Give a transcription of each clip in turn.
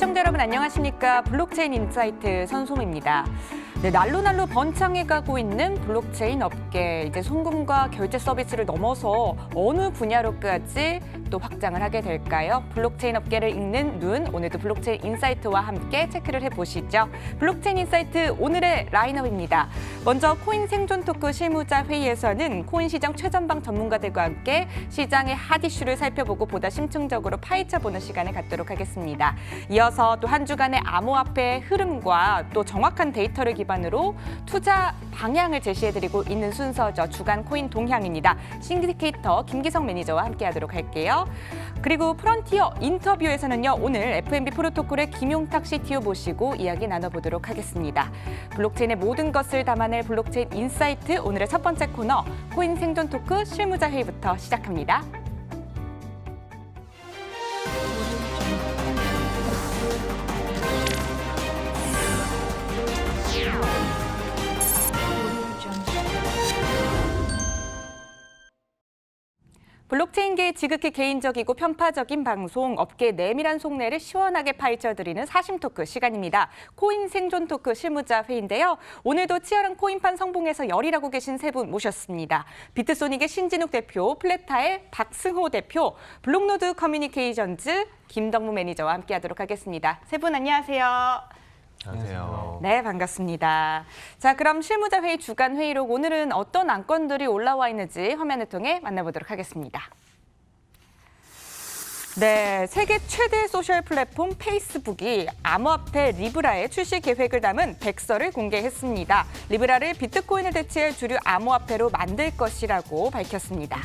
시청자 여러분 안녕하십니까? 블록체인 인사이트 선솜입니다. 네, 날로 번창해가고 있는 블록체인 업계, 이제 송금과 결제 서비스를 넘어서 어느 분야로까지 또 확장을 하게 될까요? 블록체인 업계를 읽는 눈, 오늘도 블록체인 인사이트와 함께 체크를 해보시죠. 블록체인 인사이트 오늘의 라인업입니다. 먼저 코인 생존 토크 실무자 회의에서는 코인 시장 최전방 전문가들과 함께 시장의 핫 이슈를 살펴보고 보다 심층적으로 파헤쳐보는 시간을 갖도록 하겠습니다. 이어서 또 한 주간의 암호화폐의 흐름과 또 정확한 데이터를 기반으로 투자 방향을 제시해드리고 있는 순서죠. 주간 코인 동향입니다. 싱디케이터 김기성 매니저와 함께하도록 할게요. 그리고 프론티어 인터뷰에서는요. 오늘 FNB 프로토콜의 김용탁 CTO 모시고 이야기 나눠보도록 하겠습니다. 블록체인의 모든 것을 담아낼 블록체인 인사이트, 오늘의 첫 번째 코너 코인 생존 토크 실무자 회의부터 시작합니다. 블록체인계의 지극히 개인적이고 편파적인 방송, 업계의 내밀한 속내를 시원하게 파헤쳐드리는 사심 토크 시간입니다. 코인 생존 토크 실무자 회의인데요. 오늘도 치열한 코인판 성봉에서 열일하고 계신 세 분 모셨습니다. 비트소닉의 신진욱 대표, 플랫타의 박승호 대표, 블록노드 커뮤니케이션즈 김덕무 매니저와 함께하도록 하겠습니다. 세 분 안녕하세요. 안녕하세요. 네, 반갑습니다. 자, 그럼 실무자 회의 주간 회의록 오늘은 어떤 안건들이 올라와 있는지 화면을 통해 만나보도록 하겠습니다. 네, 세계 최대 소셜 플랫폼 페이스북이 암호화폐 리브라의 출시 계획을 담은 백서를 공개했습니다. 리브라를 비트코인을 대체할 주류 암호화폐로 만들 것이라고 밝혔습니다.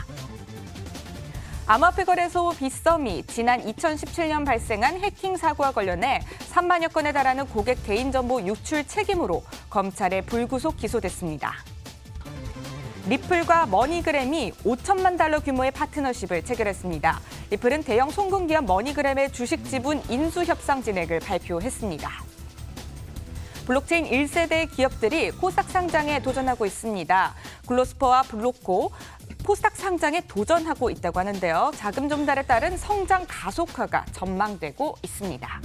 암호화폐 거래소 빗썸이 지난 2017년 발생한 해킹 사고와 관련해 3만여 건에 달하는 고객 개인정보 유출 책임으로 검찰에 불구속 기소됐습니다. 리플과 머니그램이 5천만 달러 규모의 파트너십을 체결했습니다. 리플은 대형 송금기업 머니그램의 주식 지분 인수 협상 진행을 발표했습니다. 블록체인 1세대 기업들이 코스닥 상장에 도전하고 있습니다. 글로스퍼와 블록코, 코스닥 상장에 도전하고 있다고 하는데요. 자금 좀달에 따른 성장 가속화가 전망되고 있습니다.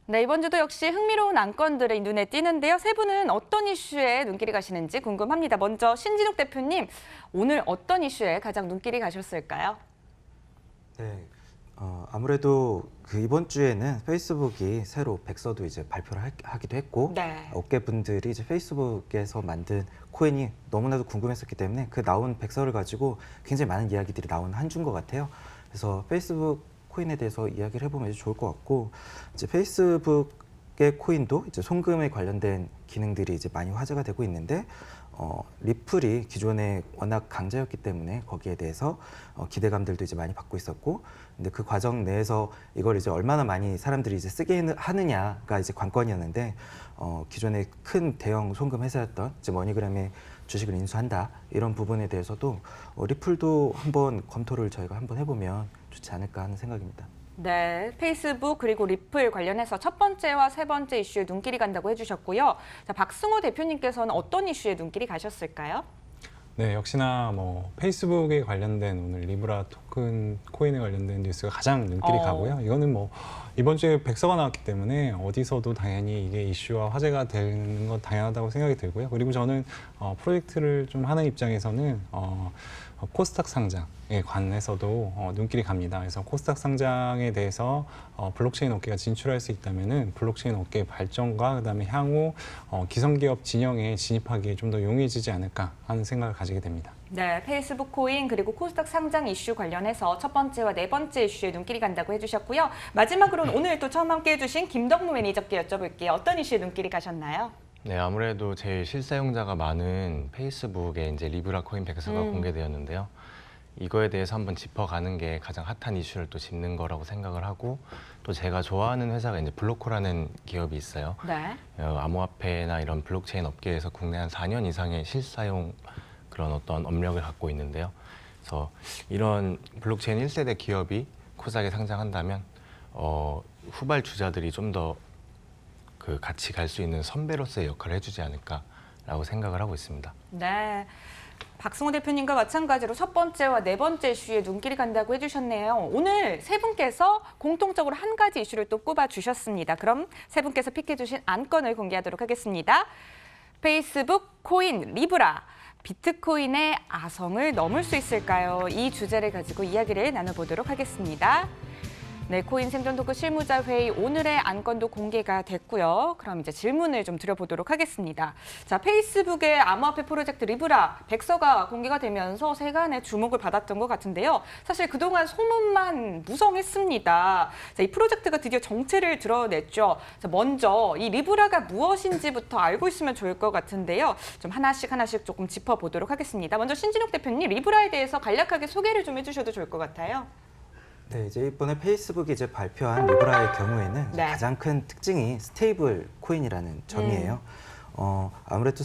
네, 이번 주도 역시 흥미로운 안건들이 눈에 띄는데요. 세 분은 어떤 이슈에 눈길이 가시는지 궁금합니다. 먼저 신진욱 대표님, 오늘 어떤 이슈에 가장 눈길이 가셨을까요? 네, 아무래도 이번 주에는 페이스북이 새로 백서도 이제 발표를 하기도 했고, 네. 업계분들이 이제 페이스북에서 만든 코인이 너무나도 궁금했었기 때문에 그 나온 백서를 가지고 굉장히 많은 이야기들이 나온 한 주인 것 같아요. 그래서 페이스북 코인에 대해서 이야기를 해보면 좋을 것 같고, 이제 페이스북의 코인도 이제 송금에 관련된 기능들이 이제 많이 화제가 되고 있는데, 리플이 기존에 워낙 강자였기 때문에 거기에 대해서 기대감들도 이제 많이 받고 있었고, 근데 그 과정 내에서 이걸 이제 얼마나 많이 사람들이 이제 쓰게 하느냐가 이제 관건이었는데, 기존에 큰 대형 송금 회사였던 이제 머니그램의 주식을 인수한다, 이런 부분에 대해서도 리플도 한번 검토를 저희가 한번 해보면 좋지 않을까 하는 생각입니다. 네, 페이스북 그리고 리플 관련해서 첫 번째와 세 번째 이슈에 눈길이 간다고 해주셨고요. 자, 박승호 대표님께서는 어떤 이슈에 눈길이 가셨을까요? 네, 역시나 뭐 페이스북에 관련된 오늘 리브라 토큰 코인에 관련된 뉴스가 가장 눈길이 가고요. 이거는 뭐 이번 주에 백서가 나왔기 때문에 어디서도 당연히 이게 이슈와 화제가 되는 건 당연하다고 생각이 들고요. 그리고 저는 프로젝트를 좀 하는 입장에서는 코스닥 상장에 관해서도 눈길이 갑니다. 그래서 코스닥 상장에 대해서 블록체인 업계가 진출할 수 있다면은 블록체인 업계의 발전과 그다음에 향후 기성기업 진영에 진입하기에 좀 더 용이해지지 않을까 하는 생각을 가지게 됩니다. 네, 페이스북 코인 그리고 코스닥 상장 이슈 관련해서 첫 번째와 네 번째 이슈에 눈길이 간다고 해주셨고요. 마지막으로는 오늘 또 처음 함께 해주신 김덕무 매니저께 여쭤볼게요. 어떤 이슈에 눈길이 가셨나요? 네, 아무래도 제일 실사용자가 많은 페이스북에 이제 리브라 코인 백서가 공개되었는데요. 이거에 대해서 한번 짚어가는 게 가장 핫한 이슈를 또 짚는 거라고 생각을 하고, 또 제가 좋아하는 회사가 이제 블록코라는 기업이 있어요. 네. 암호화폐나 이런 블록체인 업계에서 국내 한 4년 이상의 실사용 그런 어떤 업력을 갖고 있는데요. 그래서 이런 블록체인 1세대 기업이 코스닥에 상장한다면 후발 주자들이 좀 더 같이 갈 수 있는 선배로서의 역할을 해주지 않을까라고 생각을 하고 있습니다. 네. 박승호 대표님과 마찬가지로 첫 번째와 네 번째 이슈에 눈길이 간다고 해주셨네요. 오늘 세 분께서 공통적으로 한 가지 이슈를 또 꼽아주셨습니다. 그럼 세 분께서 픽해주신 안건을 공개하도록 하겠습니다. 페이스북 코인 리브라, 비트코인의 아성을 넘을 수 있을까요? 이 주제를 가지고 이야기를 나눠보도록 하겠습니다. 네, 코인 생존 토크 실무자 회의 오늘의 안건도 공개가 됐고요. 그럼 이제 질문을 좀 드려보도록 하겠습니다. 자, 페이스북의 암호화폐 프로젝트 리브라 백서가 공개가 되면서 세간의 주목을 받았던 것 같은데요. 사실 그동안 소문만 무성했습니다. 자, 이 프로젝트가 드디어 정체를 드러냈죠. 자, 먼저 이 리브라가 무엇인지부터 알고 있으면 좋을 것 같은데요. 좀 하나씩 조금 짚어보도록 하겠습니다. 먼저 신진욱 대표님, 리브라에 대해서 간략하게 소개를 좀 해주셔도 좋을 것 같아요. 네, 이제 이번에 페이스북이 이제 발표한 리브라의 경우에는 네. 가장 큰 특징이 스테이블 코인이라는 점이에요. 아무래도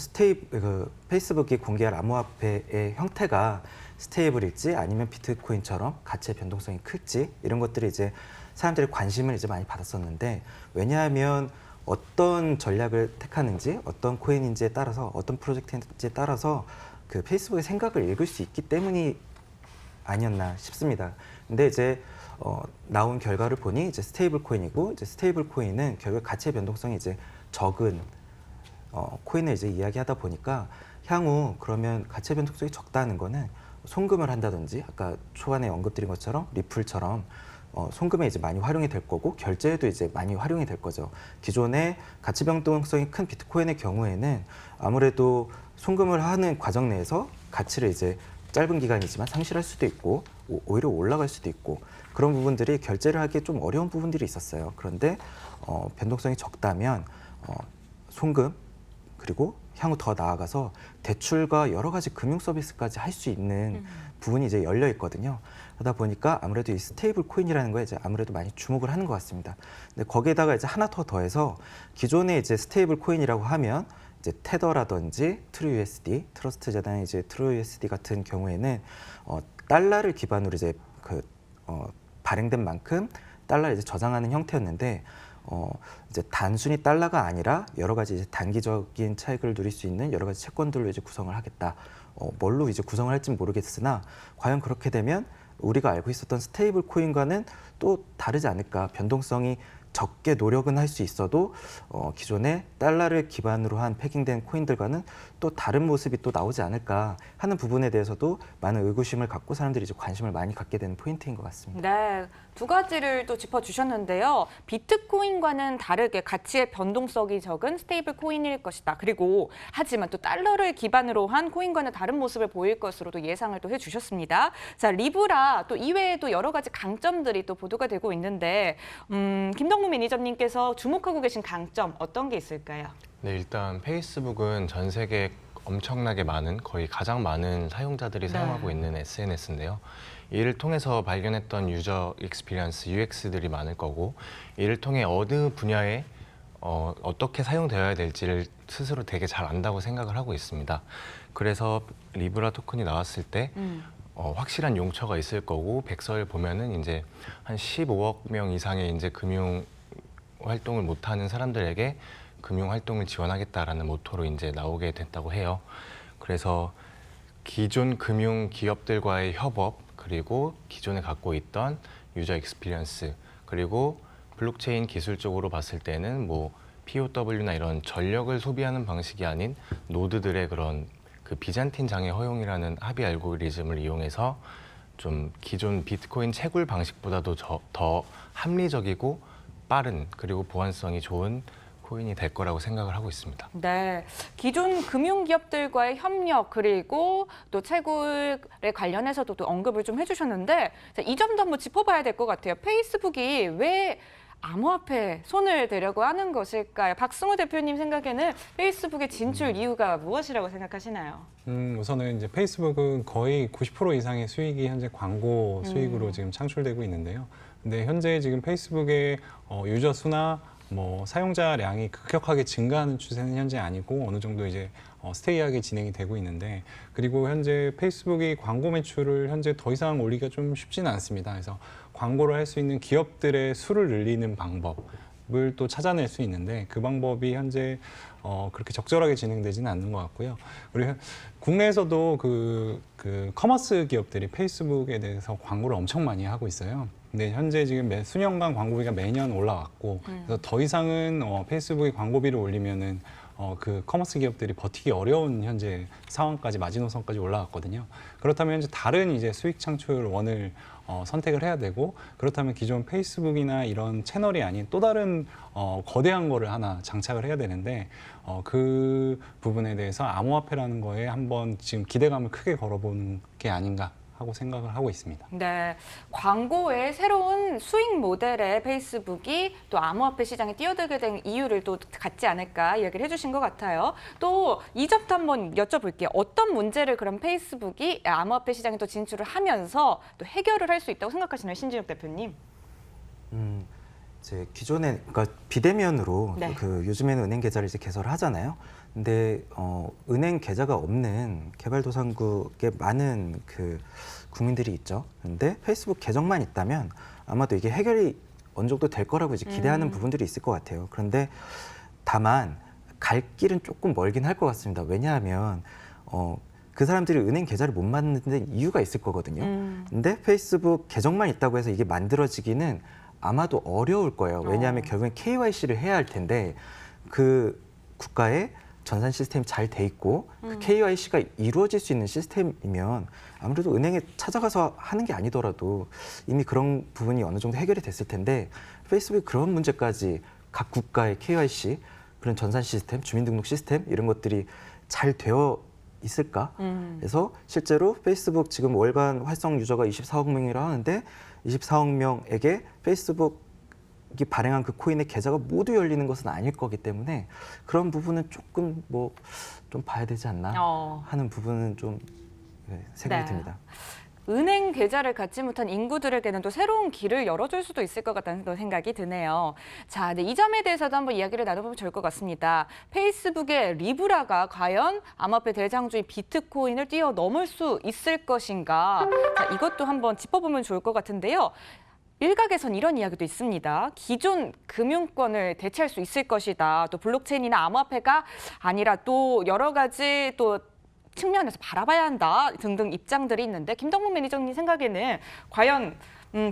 페이스북이 공개할 암호화폐의 형태가 스테이블일지 아니면 비트코인처럼 가치의 변동성이 클지 이런 것들이 이제 사람들의 관심을 이제 많이 받았었는데, 왜냐하면 어떤 전략을 택하는지, 어떤 코인인지에 따라서, 어떤 프로젝트인지에 따라서 그 페이스북의 생각을 읽을 수 있기 때문이 아니었나 싶습니다. 근데 이제 나온 결과를 보니 이제 스테이블 코인이고, 이제 스테이블 코인은 결국 가치의 변동성이 이제 적은 코인을 이제 이야기하다 보니까, 향후 그러면 가치의 변동성이 적다는 거는 송금을 한다든지 아까 초반에 언급드린 것처럼 리플처럼 송금에 이제 많이 활용이 될 거고, 결제에도 이제 많이 활용이 될 거죠. 기존의 가치 변동성이 큰 비트코인의 경우에는 아무래도 송금을 하는 과정 내에서 가치를 이제 짧은 기간이지만 상실할 수도 있고 오히려 올라갈 수도 있고, 그런 부분들이 결제를 하기에 좀 어려운 부분들이 있었어요. 그런데 변동성이 적다면 송금, 그리고 향후 더 나아가서 대출과 여러 가지 금융 서비스까지 할 수 있는 부분이 이제 열려 있거든요. 그러다 보니까 아무래도 이 스테이블 코인이라는 거에 이제 아무래도 많이 주목을 하는 것 같습니다. 근데 거기에다가 이제 하나 더 더해서, 기존에 이제 스테이블 코인이라고 하면 이제 테더라든지 트루USD, 트러스트 재단의 이제 트루USD 같은 경우에는 달러를 기반으로 이제 발행된 만큼 달러를 이제 저장하는 형태였는데, 이제 단순히 달러가 아니라 여러 가지 이제 단기적인 차익을 누릴 수 있는 여러 가지 채권들로 이제 구성을 하겠다. 뭘로 이제 구성을 할지는 모르겠으나, 과연 그렇게 되면 우리가 알고 있었던 스테이블 코인과는 또 다르지 않을까. 변동성이 적게 노력은 할 수 있어도 기존의 달러를 기반으로 한 패킹된 코인들과는 또 다른 모습이 또 나오지 않을까 하는 부분에 대해서도 많은 의구심을 갖고 사람들이 이제 관심을 많이 갖게 되는 포인트인 것 같습니다. 네, 두 가지를 또 짚어주셨는데요. 비트코인과는 다르게 가치의 변동성이 적은 스테이블 코인일 것이다. 그리고 하지만 또 달러를 기반으로 한 코인과는 다른 모습을 보일 것으로도 예상을 또 해주셨습니다. 자, 리브라 또 이외에도 여러 가지 강점들이 또 보도가 되고 있는데, 김덕무 매니저님께서 주목하고 계신 강점 어떤 게 있을까요? 네, 일단 페이스북은 전 세계 엄청나게 많은, 거의 가장 많은 사용자들이 사용하고 있는 SNS인데요. 이를 통해서 발견했던 유저 익스피리언스, UX들이 많을 거고, 이를 통해 어느 분야에 어떻게 사용되어야 될지를 스스로 되게 잘 안다고 생각을 하고 있습니다. 그래서 리브라 토큰이 나왔을 때 확실한 용처가 있을 거고, 백서를 보면은 이제 한 15억 명 이상의 이제 금융 활동을 못하는 사람들에게 금융 활동을 지원하겠다라는 모토로 이제 나오게 됐다고 해요. 그래서 기존 금융 기업들과의 협업, 그리고 기존에 갖고 있던 유저 익스피리언스, 그리고 블록체인 기술적으로 봤을 때는 뭐 POW나 이런 전력을 소비하는 방식이 아닌 노드들의 그런 그 비잔틴 장애 허용이라는 합의 알고리즘을 이용해서 좀 기존 비트코인 채굴 방식보다도 더 합리적이고 빠른, 그리고 보안성이 좋은 코인이 될 거라고 생각을 하고 있습니다. 네, 기존 금융기업들과의 협력, 그리고 또 채굴에 관련해서도 또 언급을 좀 해주셨는데, 자, 이 점도 한번 짚어봐야 될 것 같아요. 페이스북이 왜 암호화폐에 손을 대려고 하는 것일까요? 박승호 대표님 생각에는 페이스북의 진출 이유가 무엇이라고 생각하시나요? 우선은 이제 페이스북은 거의 90% 이상의 수익이 현재 광고 수익으로 지금 창출되고 있는데요. 근데 현재 지금 페이스북의 유저 수나 뭐 사용자량이 급격하게 증가하는 추세는 현재 아니고 어느 정도 이제 스테이하게 진행이 되고 있는데, 그리고 현재 페이스북이 광고 매출을 현재 더 이상 올리기가 좀 쉽지는 않습니다. 그래서 광고를 할 수 있는 기업들의 수를 늘리는 방법, 방법을 또 찾아낼 수 있는데 그 방법이 현재 그렇게 적절하게 진행되지는 않는 것 같고요. 그리고 국내에서도 그 커머스 기업들이 페이스북에 대해서 광고를 엄청 많이 하고 있어요. 근데 현재 지금 수년간 광고비가 매년 올라왔고 그래서 더 이상은 페이스북에 광고비를 올리면은 그 커머스 기업들이 버티기 어려운 현재 상황까지 마지노선까지 올라왔거든요. 그렇다면 이제 다른 이제 수익 창출 원을 선택을 해야 되고 그렇다면 기존 페이스북이나 이런 채널이 아닌 또 다른 거대한 거를 하나 장착을 해야 되는데 그 부분에 대해서 암호화폐라는 거에 한번 지금 기대감을 크게 걸어보는 게 아닌가 하고 생각을 하고 있습니다. 네, 광고의 새로운 수익 모델에 페이스북이 또 암호화폐 시장에 뛰어들게 된 이유를 또 갖지 않을까 이야기를 해주신 것 같아요. 또 이 점도 한번 여쭤볼게요. 어떤 문제를 그럼 페이스북이 암호화폐 시장에 또 진출을 하면서 또 해결을 할 수 있다고 생각하시나요, 신진욱 대표님? 이제 기존에 그러니까 비대면으로 네. 그 요즘에는 은행 계좌를 이제 개설을 하잖아요. 근데 은행 계좌가 없는 개발도상국에 많은 그 국민들이 있죠. 근데 페이스북 계정만 있다면 아마도 이게 해결이 어느 정도 될 거라고 이제 기대하는 부분들이 있을 것 같아요. 그런데 다만 갈 길은 조금 멀긴 할 것 같습니다. 왜냐하면 그 사람들이 은행 계좌를 못 만드는 이유가 있을 거거든요. 근데 페이스북 계정만 있다고 해서 이게 만들어지기는 아마도 어려울 거예요. 왜냐하면 결국엔 KYC를 해야 할 텐데 그 국가에 전산 시스템이 잘 돼 있고 그 KYC가 이루어질 수 있는 시스템이면 아무래도 은행에 찾아가서 하는 게 아니더라도 이미 그런 부분이 어느 정도 해결이 됐을 텐데 페이스북이 그런 문제까지 각 국가의 KYC, 그런 전산 시스템, 주민등록 시스템 이런 것들이 잘 되어 있을까? 그래서 실제로 페이스북 지금 월간 활성 유저가 24억 명이라 하는데 24억 명에게 페이스북이 발행한 그 코인의 계좌가 모두 열리는 것은 아닐 거기 때문에 그런 부분은 조금 뭐 좀 봐야 되지 않나 하는 부분은 좀 생각이 네. 듭니다. 은행 계좌를 갖지 못한 인구들에게는 또 새로운 길을 열어줄 수도 있을 것 같다는 생각이 드네요. 자, 이 점에 대해서도 한번 이야기를 나눠보면 좋을 것 같습니다. 페이스북의 리브라가 과연 암호화폐 대장주인 비트코인을 뛰어넘을 수 있을 것인가? 자, 이것도 한번 짚어보면 좋을 것 같은데요. 일각에선 이런 이야기도 있습니다. 기존 금융권을 대체할 수 있을 것이다. 또 블록체인이나 암호화폐가 아니라 또 여러 가지 또 측면에서 바라봐야 한다 등등 입장들이 있는데 김덕문 매니저님 생각에는 과연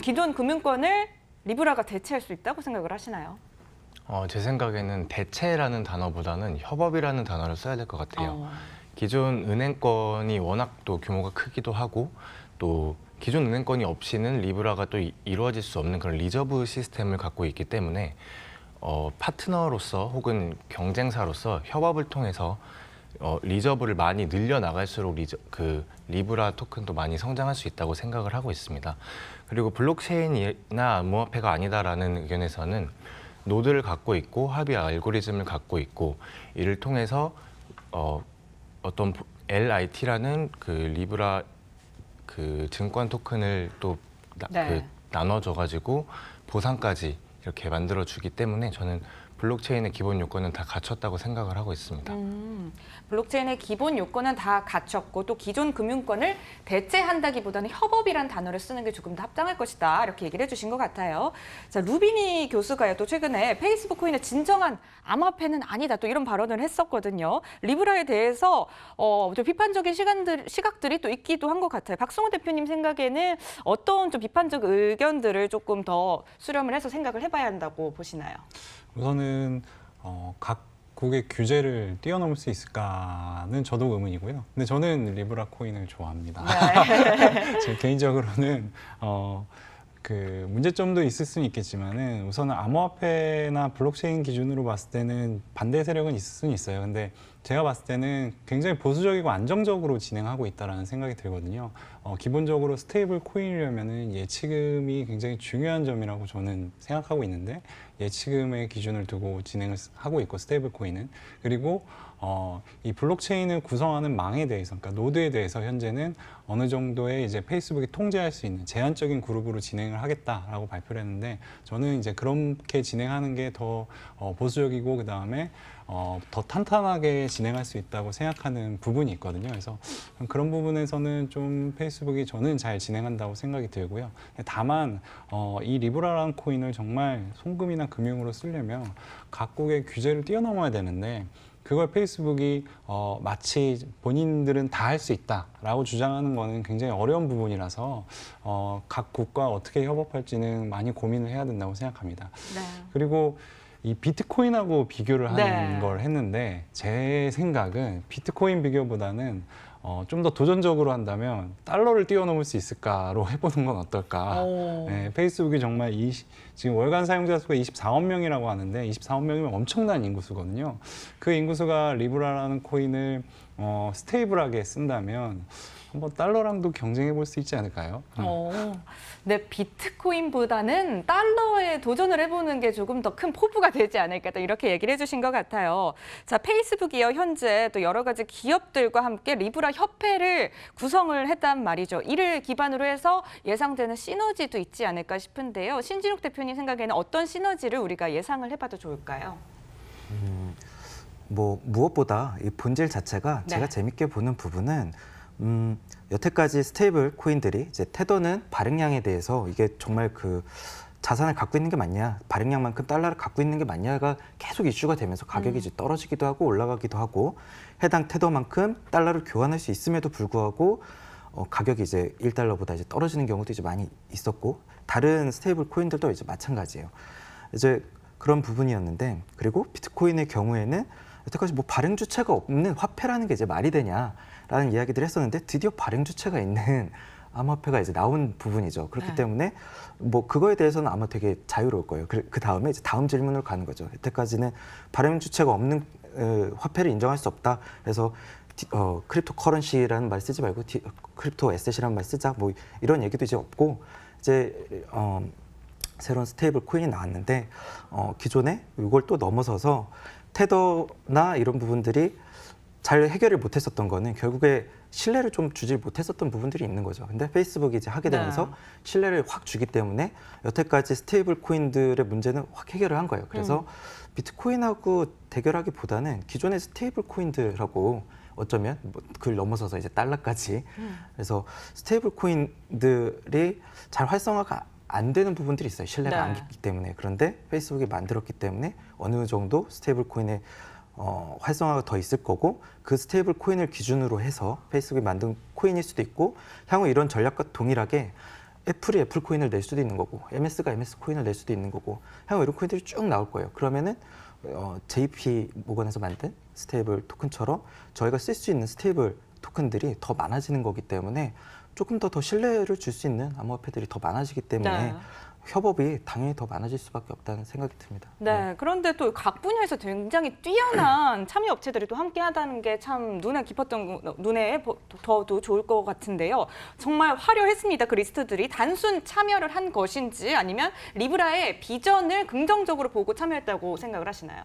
기존 금융권을 리브라가 대체할 수 있다고 생각을 하시나요? 제 생각에는 대체라는 단어보다는 협업이라는 단어를 써야 될 것 같아요. 기존 은행권이 워낙 또 규모가 크기도 하고 또 기존 은행권이 없이는 리브라가 또 이루어질 수 없는 그런 리저브 시스템을 갖고 있기 때문에 파트너로서 혹은 경쟁사로서 협업을 통해서 리저브를 많이 늘려나갈수록 리브라 토큰도 많이 성장할 수 있다고 생각을 하고 있습니다. 그리고 블록체인이나 암호화폐가 아니다라는 의견에서는 노드를 갖고 있고 합의 알고리즘을 갖고 있고 이를 통해서 어떤 LIT라는 그 리브라 그 증권 토큰을 또 나눠줘가지고 보상까지 이렇게 만들어주기 때문에 저는 블록체인의 기본 요건은 다 갖췄다고 생각을 하고 있습니다. 블록체인의 기본 요건은 다 갖췄고 또 기존 금융권을 대체한다기보다는 협업이란 단어를 쓰는 게 조금 더 합당할 것이다. 이렇게 얘기를 해주신 것 같아요. 자, 루비니 교수가요. 또 최근에 페이스북 코인의 진정한 암호화폐는 아니다. 또 이런 발언을 했었거든요. 리브라에 대해서 좀 비판적인 시각들이 또 있기도 한 것 같아요. 박승호 대표님 생각에는 어떤 좀 비판적 의견들을 조금 더 수렴을 해서 생각을 해봐야 한다고 보시나요? 우선은 각국의 규제를 뛰어넘을 수 있을까는 저도 의문이고요. 근데 저는 리브라 코인을 좋아합니다. 네. 제 개인적으로는 그 문제점도 있을 수는 있겠지만은 우선은 암호화폐나 블록체인 기준으로 봤을 때는 반대 세력은 있을 수는 있어요. 근데 제가 봤을 때는 굉장히 보수적이고 안정적으로 진행하고 있다라는 생각이 들거든요. 기본적으로 스테이블 코인이려면은 예치금이 굉장히 중요한 점이라고 저는 생각하고 있는데 예치금의 기준을 두고 진행을 하고 있고 스테이블 코인은 그리고 이 블록체인을 구성하는 망에 대해서, 그러니까 노드에 대해서 현재는 어느 정도의 이제 페이스북이 통제할 수 있는 제한적인 그룹으로 진행을 하겠다라고 발표를 했는데 저는 이제 그렇게 진행하는 게 더 보수적이고 그 다음에 더 탄탄하게 진행할 수 있다고 생각하는 부분이 있거든요. 그래서 그런 부분에서는 좀 페이스북이 저는 잘 진행한다고 생각이 들고요. 다만 이 리브라라는 코인을 정말 송금이나 금융으로 쓰려면 각국의 규제를 뛰어넘어야 되는데 그걸 페이스북이 마치 본인들은 다 할 수 있다라고 주장하는 거는 굉장히 어려운 부분이라서 각 국가 어떻게 협업할지는 많이 고민을 해야 된다고 생각합니다. 네. 그리고 이 비트코인하고 비교를 하는 네. 걸 했는데 제 생각은 비트코인 비교보다는 좀 더 도전적으로 한다면 달러를 뛰어넘을 수 있을까로 해보는 건 어떨까. 네, 페이스북이 정말 지금 월간 사용자 수가 24억 명이라고 하는데 24억 명이면 엄청난 인구수거든요. 그 인구수가 리브라라는 코인을 스테이블하게 쓴다면 한번 달러랑도 경쟁해 볼 수 있지 않을까요? 네, 비트코인보다는 달러에 도전을 해보는 게 조금 더 큰 포부가 되지 않을까 또 이렇게 얘기를 해주신 것 같아요. 자, 페이스북이요 현재 또 여러 가지 기업들과 함께 리브라 협회를 구성을 했단 말이죠. 이를 기반으로 해서 예상되는 시너지도 있지 않을까 싶은데요. 신진욱 대표님 생각에는 어떤 시너지를 우리가 예상을 해봐도 좋을까요? 뭐 무엇보다 이 본질 자체가 네. 제가 재밌게 보는 부분은 여태까지 스테이블 코인들이 이제 테더는 발행량에 대해서 이게 정말 그 자산을 갖고 있는 게 맞냐, 발행량만큼 달러를 갖고 있는 게 맞냐가 계속 이슈가 되면서 가격이 이제 떨어지기도 하고 올라가기도 하고 해당 테더만큼 달러를 교환할 수 있음에도 불구하고 가격이 이제 1달러보다 이제 떨어지는 경우도 이제 많이 있었고 다른 스테이블 코인들도 이제 마찬가지예요. 이제 그런 부분이었는데 그리고 비트코인의 경우에는 여태까지 뭐 발행 주체가 없는 화폐라는 게 이제 말이 되냐라는 이야기들을 했었는데 드디어 발행 주체가 있는 암호화폐가 이제 나온 부분이죠. 그렇기 네. 때문에 뭐 그거에 대해서는 아마 되게 자유로울 거예요. 그 다음에 이제 다음 질문으로 가는 거죠. 여태까지는 발행 주체가 없는 화폐를 인정할 수 없다. 그래서 크립토 커런시라는 말 쓰지 말고 크립토 에셋이라는 말 쓰자. 뭐 이런 얘기도 이제 없고 이제 새로운 스테이블 코인이 나왔는데 기존에 이걸 또 넘어서서 테더나 이런 부분들이 잘 해결을 못했었던 거는 결국에 신뢰를 좀 주지 못했었던 부분들이 있는 거죠. 근데 페이스북이 이제 하게 되면서 네. 신뢰를 확 주기 때문에 여태까지 스테이블 코인들의 문제는 확 해결을 한 거예요. 그래서 비트코인하고 대결하기보다는 기존의 스테이블 코인들하고 어쩌면 뭐 그걸 넘어서서 이제 달러까지 그래서 스테이블 코인들이 잘 활성화가 안 되는 부분들이 있어요. 신뢰가 네. 안 깊기 때문에. 그런데 페이스북이 만들었기 때문에 어느 정도 스테이블 코인의 활성화가 더 있을 거고 그 스테이블 코인을 기준으로 해서 페이스북이 만든 코인일 수도 있고 향후 이런 전략과 동일하게 애플이 애플 코인을 낼 수도 있는 거고 MS가 MS 코인을 낼 수도 있는 거고 향후 이런 코인들이 쭉 나올 거예요. 그러면은 JP 모건에서 만든 스테이블 토큰처럼 저희가 쓸 수 있는 스테이블 토큰들이 더 많아지는 거기 때문에 조금 더 신뢰를 줄 수 있는 암호화폐들이 더 많아지기 때문에 네. 협업이 당연히 더 많아질 수밖에 없다는 생각이 듭니다. 네, 그런데 또 각 분야에서 굉장히 뛰어난 참여 업체들이 또 함께하다는 게 참 눈에 깊었던 눈에 더도 좋을 것 같은데요. 정말 화려했습니다. 그 리스트들이 단순 참여를 한 것인지 아니면 리브라의 비전을 긍정적으로 보고 참여했다고 생각을 하시나요?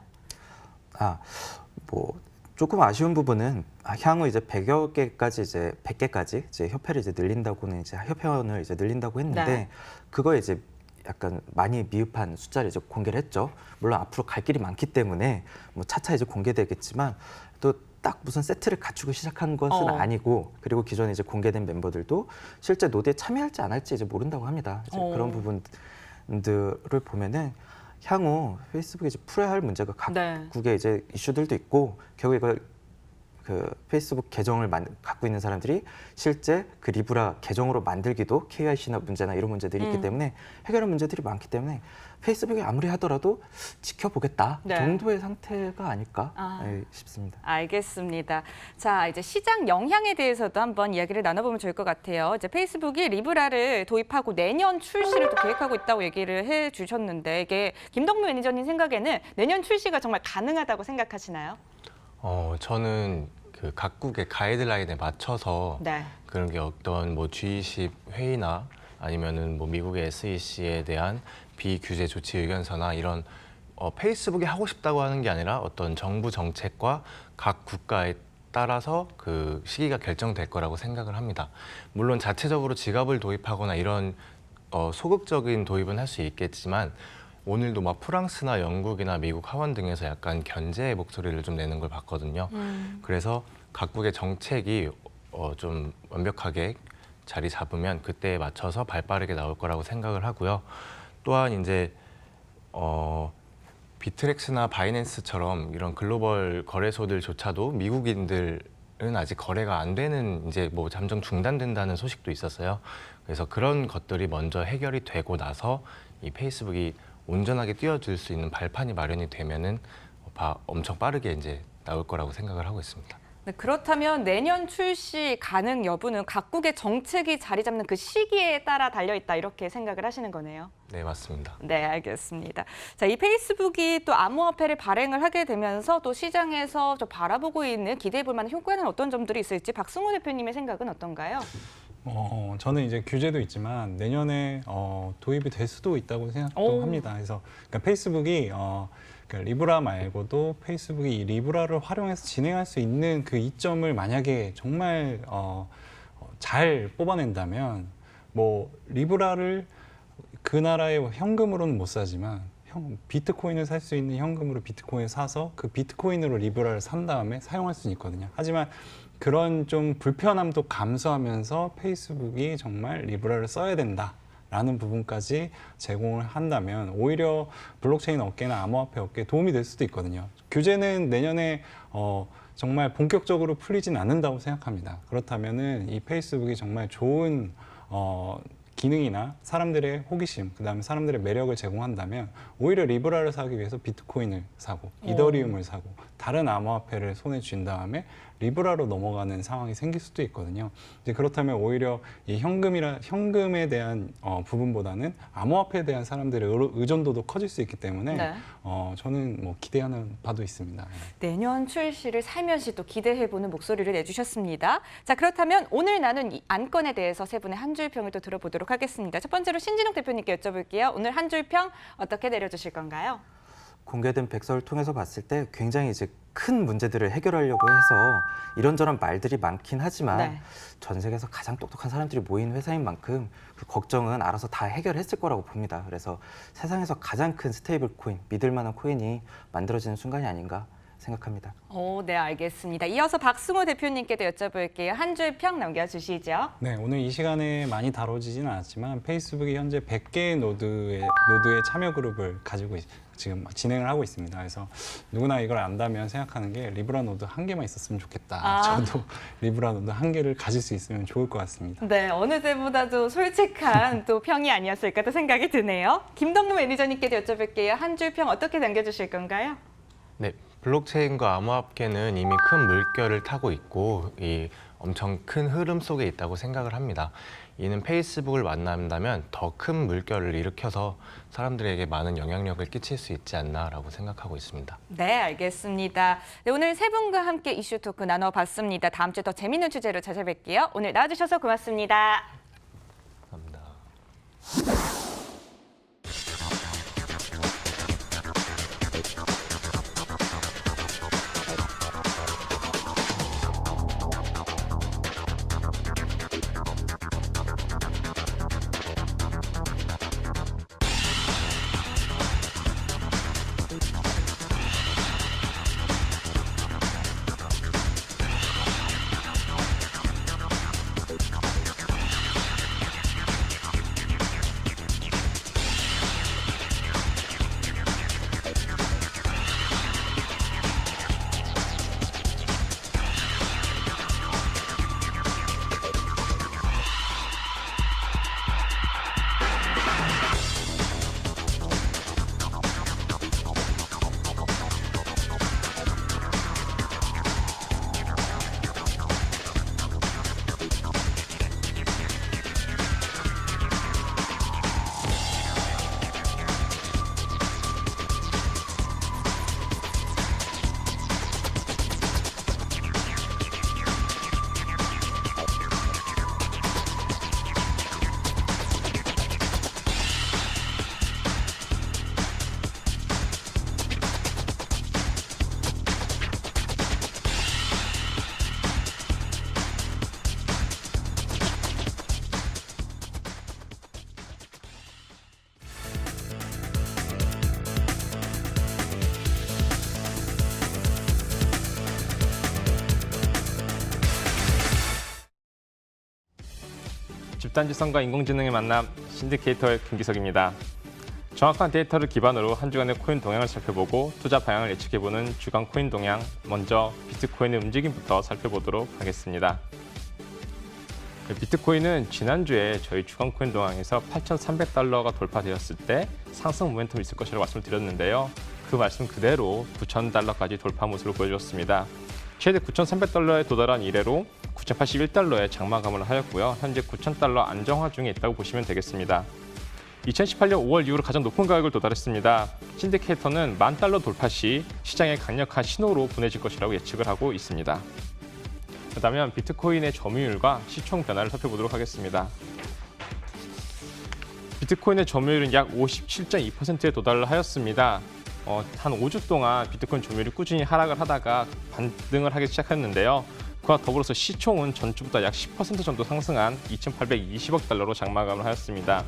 뭐 조금 아쉬운 부분은 향후 이제 100여 개까지 이제 100개까지 이제 협회를 이제 늘린다고는 이제 협회원을 이제 늘린다고 했는데 네. 그거에 이제 약간 많이 미흡한 숫자를 이제 공개를 했죠. 물론 앞으로 갈 길이 많기 때문에 뭐 차차 이제 공개되겠지만 또 딱 무슨 세트를 갖추고 시작한 것은 아니고 그리고 기존에 이제 공개된 멤버들도 실제 노드에 참여할지 안 할지 이제 모른다고 합니다. 이제 그런 부분들을 보면은 향후 페이스북이 이제 풀어야 할 문제가 각국의 이제 이슈들도 있고 결국 이걸 그 페이스북 계정을 갖고 있는 사람들이 실제 그 리브라 계정으로 만들기도 KYC나 문제나 이런 문제들이 있기 때문에 해결할 문제들이 많기 때문에 페이스북이 아무리 하더라도 지켜보겠다 정도의 상태가 아닐까 싶습니다. 알겠습니다. 자, 이제 시장 영향에 대해서도 한번 이야기를 나눠보면 좋을 것 같아요. 이제 페이스북이 리브라를 도입하고 내년 출시를 또 계획하고 있다고 얘기를 해주셨는데 이게 김덕무 매니저님 생각에는 내년 출시가 정말 가능하다고 생각하시나요? 저는 그 각국의 가이드라인에 맞춰서 그런 게 어떤 뭐 G20 회의나 아니면은 뭐 미국의 SEC에 대한 비규제 조치 의견서나 이런 페이스북이 하고 싶다고 하는 게 아니라 어떤 정부 정책과 각 국가에 따라서 그 시기가 결정될 거라고 생각을 합니다. 물론 자체적으로 지갑을 도입하거나 이런 소극적인 도입은 할 수 있겠지만 오늘도 막 프랑스나 영국이나 미국 하원 등에서 약간 견제의 목소리를 좀 내는 걸 봤거든요. 그래서 각국의 정책이 좀 완벽하게 자리 잡으면 그때에 맞춰서 발빠르게 나올 거라고 생각을 하고요. 또한 이제 비트렉스나 바이낸스처럼 이런 글로벌 거래소들조차도 미국인들은 아직 거래가 안 되는 이제 뭐 잠정 중단된다는 소식도 있었어요. 그래서 그런 것들이 먼저 해결이 되고 나서 이 페이스북이 온전하게 뛰어들 수 있는 발판이 마련이 되면은 엄청 빠르게 이제 나올 거라고 생각을 하고 있습니다. 네, 그렇다면 내년 출시 가능 여부는 각국의 정책이 자리 잡는 그 시기에 따라 달려있다 이렇게 생각을 하시는 거네요. 네, 맞습니다. 네, 알겠습니다. 자, 이 페이스북이 또 암호화폐를 발행을 하게 되면서 또 시장에서 좀 바라보고 있는 기대해 볼 만한 효과는 어떤 점들이 있을지 박승호 대표님의 생각은 어떤가요? 저는 이제 규제도 있지만 내년에 도입이 될 수도 있다고 생각도 오. 합니다. 그래서 그러니까 페이스북이 그러니까 리브라 말고도 페이스북이 이 리브라를 활용해서 진행할 수 있는 그 이점을 만약에 정말 잘 뽑아낸다면 뭐 리브라를 그 나라의 현금으로는 못 사지만 비트코인을 살 수 있는 현금으로 비트코인을 사서 그 비트코인으로 리브라를 산 다음에 사용할 수는 있거든요. 하지만 그런 좀 불편함도 감수하면서 페이스북이 정말 리브라를 써야 된다라는 부분까지 제공을 한다면 오히려 블록체인 업계나 암호화폐 업계에 도움이 될 수도 있거든요. 규제는 내년에 정말 본격적으로 풀리진 않는다고 생각합니다. 그렇다면은 이 페이스북이 정말 좋은 기능이나 사람들의 호기심, 그다음에 사람들의 매력을 제공한다면 오히려 리브라를 사기 위해서 비트코인을 사고 이더리움을 사고 다른 암호화폐를 손에 쥔 다음에 리브라로 넘어가는 상황이 생길 수도 있거든요. 이제 그렇다면 오히려 이 현금에 대한 부분보다는 암호화폐에 대한 사람들의 의존도도 커질 수 있기 때문에 네. 저는 뭐 기대하는 바도 있습니다. 내년 출시를 살며시 또 기대해보는 목소리를 내주셨습니다. 자, 그렇다면 오늘 나눈 이 안건에 대해서 세 분의 한 줄 평을 또 들어보도록 하겠습니다. 첫 번째로 신진욱 대표님께 여쭤볼게요. 오늘 한 줄 평 어떻게 내려주실 건가요? 공개된 백서를 통해서 봤을 때 굉장히 이제 큰 문제들을 해결하려고 해서 이런저런 말들이 많긴 하지만 네. 전 세계에서 가장 똑똑한 사람들이 모인 회사인 만큼 그 걱정은 알아서 다 해결했을 거라고 봅니다. 그래서 세상에서 가장 큰 스테이블 코인, 믿을 만한 코인이 만들어지는 순간이 아닌가 생각합니다. 네, 알겠습니다. 이어서 박승호 대표님께도 여쭤볼게요. 한 줄 평 남겨주시죠. 네, 오늘 이 시간에 많이 다뤄지지는 않았지만 페이스북이 현재 100개의 노드의 참여 그룹을 가지고 지금 진행을 하고 있습니다. 그래서 누구나 이걸 안다면 생각하는 게 리브라 노드 1개만 있었으면 좋겠다. 저도 리브라 노드 1개를 가질 수 있으면 좋을 것 같습니다. 네, 어느 때보다도 솔직한 또 평이 아니었을까 또 생각이 드네요. 김동무 매니저님께도 여쭤볼게요. 한 줄 평 어떻게 남겨주실 건가요? 네, 블록체인과 암호화폐는 이미 큰 물결을 타고 있고 이 엄청 큰 흐름 속에 있다고 생각을 합니다. 이는 페이스북을 만난다면 더 큰 물결을 일으켜서 사람들에게 많은 영향력을 끼칠 수 있지 않나라고 생각하고 있습니다. 네, 알겠습니다. 네, 오늘 세 분과 함께 이슈 토크 나눠봤습니다. 다음 주에 더 재밌는 주제로 찾아뵐게요. 오늘 나와주셔서 고맙습니다. 감사합니다. 집단지성과 인공지능의 만남 신디케이터의 김기석입니다. 정확한 데이터를 기반으로 한 주간의 코인 동향을 살펴보고 투자 방향을 예측해보는 주간 코인 동향, 먼저 비트코인의 움직임부터 살펴보도록 하겠습니다. 비트코인은 지난주에 저희 주간 코인 동향에서 8,300달러가 돌파되었을 때 상승 모멘텀이 있을 것이라고 말씀을 드렸는데요. 그 말씀 그대로 9,000달러까지 돌파 모습을 보여주었습니다. 최대 9,300달러에 도달한 이래로 9,081달러에 장마감을 하였고요. 현재 9,000달러 안정화 중에 있다고 보시면 되겠습니다. 2018년 5월 이후로 가장 높은 가격을 도달했습니다. 신디케이터는 10,000달러 돌파 시 시장의 강력한 신호로 분해질 것이라고 예측을 하고 있습니다. 그렇다면 비트코인의 점유율과 시총 변화를 살펴보도록 하겠습니다. 비트코인의 점유율은 약 57.2%에 도달을 하였습니다. 한 5주 동안 비트코인 점유율이 꾸준히 하락을 하다가 반등을 하기 시작했는데요. 그와 더불어서 시총은 전주보다 약 10% 정도 상승한 2,820억 달러로 장마감을 하였습니다.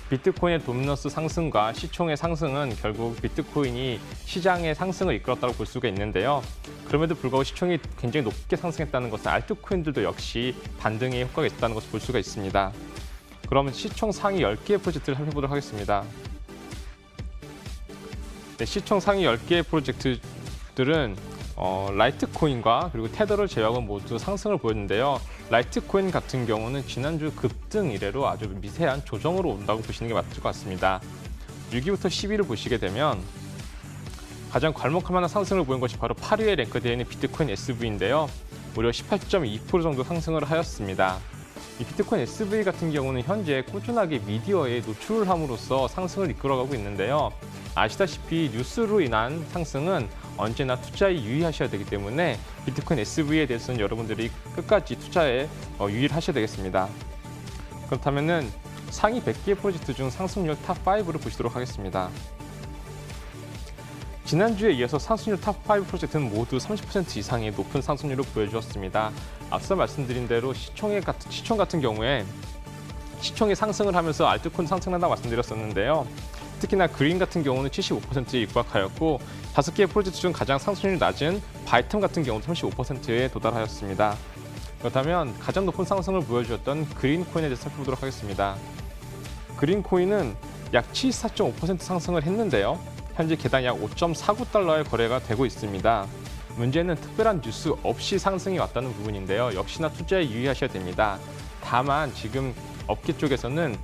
비트코인의 도미넌스 상승과 시총의 상승은 결국 비트코인이 시장의 상승을 이끌었다고 볼 수가 있는데요. 그럼에도 불구하고 시총이 굉장히 높게 상승했다는 것은 알트코인들도 역시 반등의 효과가 있다는 것을 볼 수가 있습니다. 그러면 시총 상위 10개의 프로젝트를 살펴보도록 하겠습니다. 네, 시총 상위 10개의 프로젝트들은 라이트코인과 그리고 테더를 제외하고 모두 상승을 보였는데요. 라이트코인 같은 경우는 지난주 급등 이래로 아주 미세한 조정으로 온다고 보시는 게 맞을 것 같습니다. 6위부터 10위를 보시게 되면 가장 괄목할 만한 상승을 보인 것이 바로 8위에 랭크되어 있는 비트코인 SV인데요. 무려 18.2% 정도 상승을 하였습니다. 이 비트코인 SV 같은 경우는 현재 꾸준하게 미디어에 노출을 함으로써 상승을 이끌어가고 있는데요. 아시다시피 뉴스로 인한 상승은 언제나 투자에 유의하셔야 되기 때문에 비트코인 SV에 대해서는 여러분들이 끝까지 투자에 유의를 하셔야 되겠습니다. 그렇다면 상위 100개의 프로젝트 중 상승률 탑5를 보시도록 하겠습니다. 지난주에 이어서 상승률 탑5 프로젝트는 모두 30% 이상의 높은 상승률을 보여주었습니다. 앞서 말씀드린 대로 시총 같은 경우에 시총이 상승을 하면서 알트코인 상승한다고 말씀드렸었는데요. 특히나 그린 같은 경우는 75%에 육박하였고 5개의 프로젝트 중 가장 상승률이 낮은 바이텀 같은 경우도 35%에 도달하였습니다. 그렇다면 가장 높은 상승을 보여주었던 그린 코인에 대해서 살펴보도록 하겠습니다. 그린 코인은 약 74.5% 상승을 했는데요. 현재 개당 약 5.49달러의 거래가 되고 있습니다. 문제는 특별한 뉴스 없이 상승이 왔다는 부분인데요. 역시나 투자에 유의하셔야 됩니다. 다만 지금 업계 쪽에서는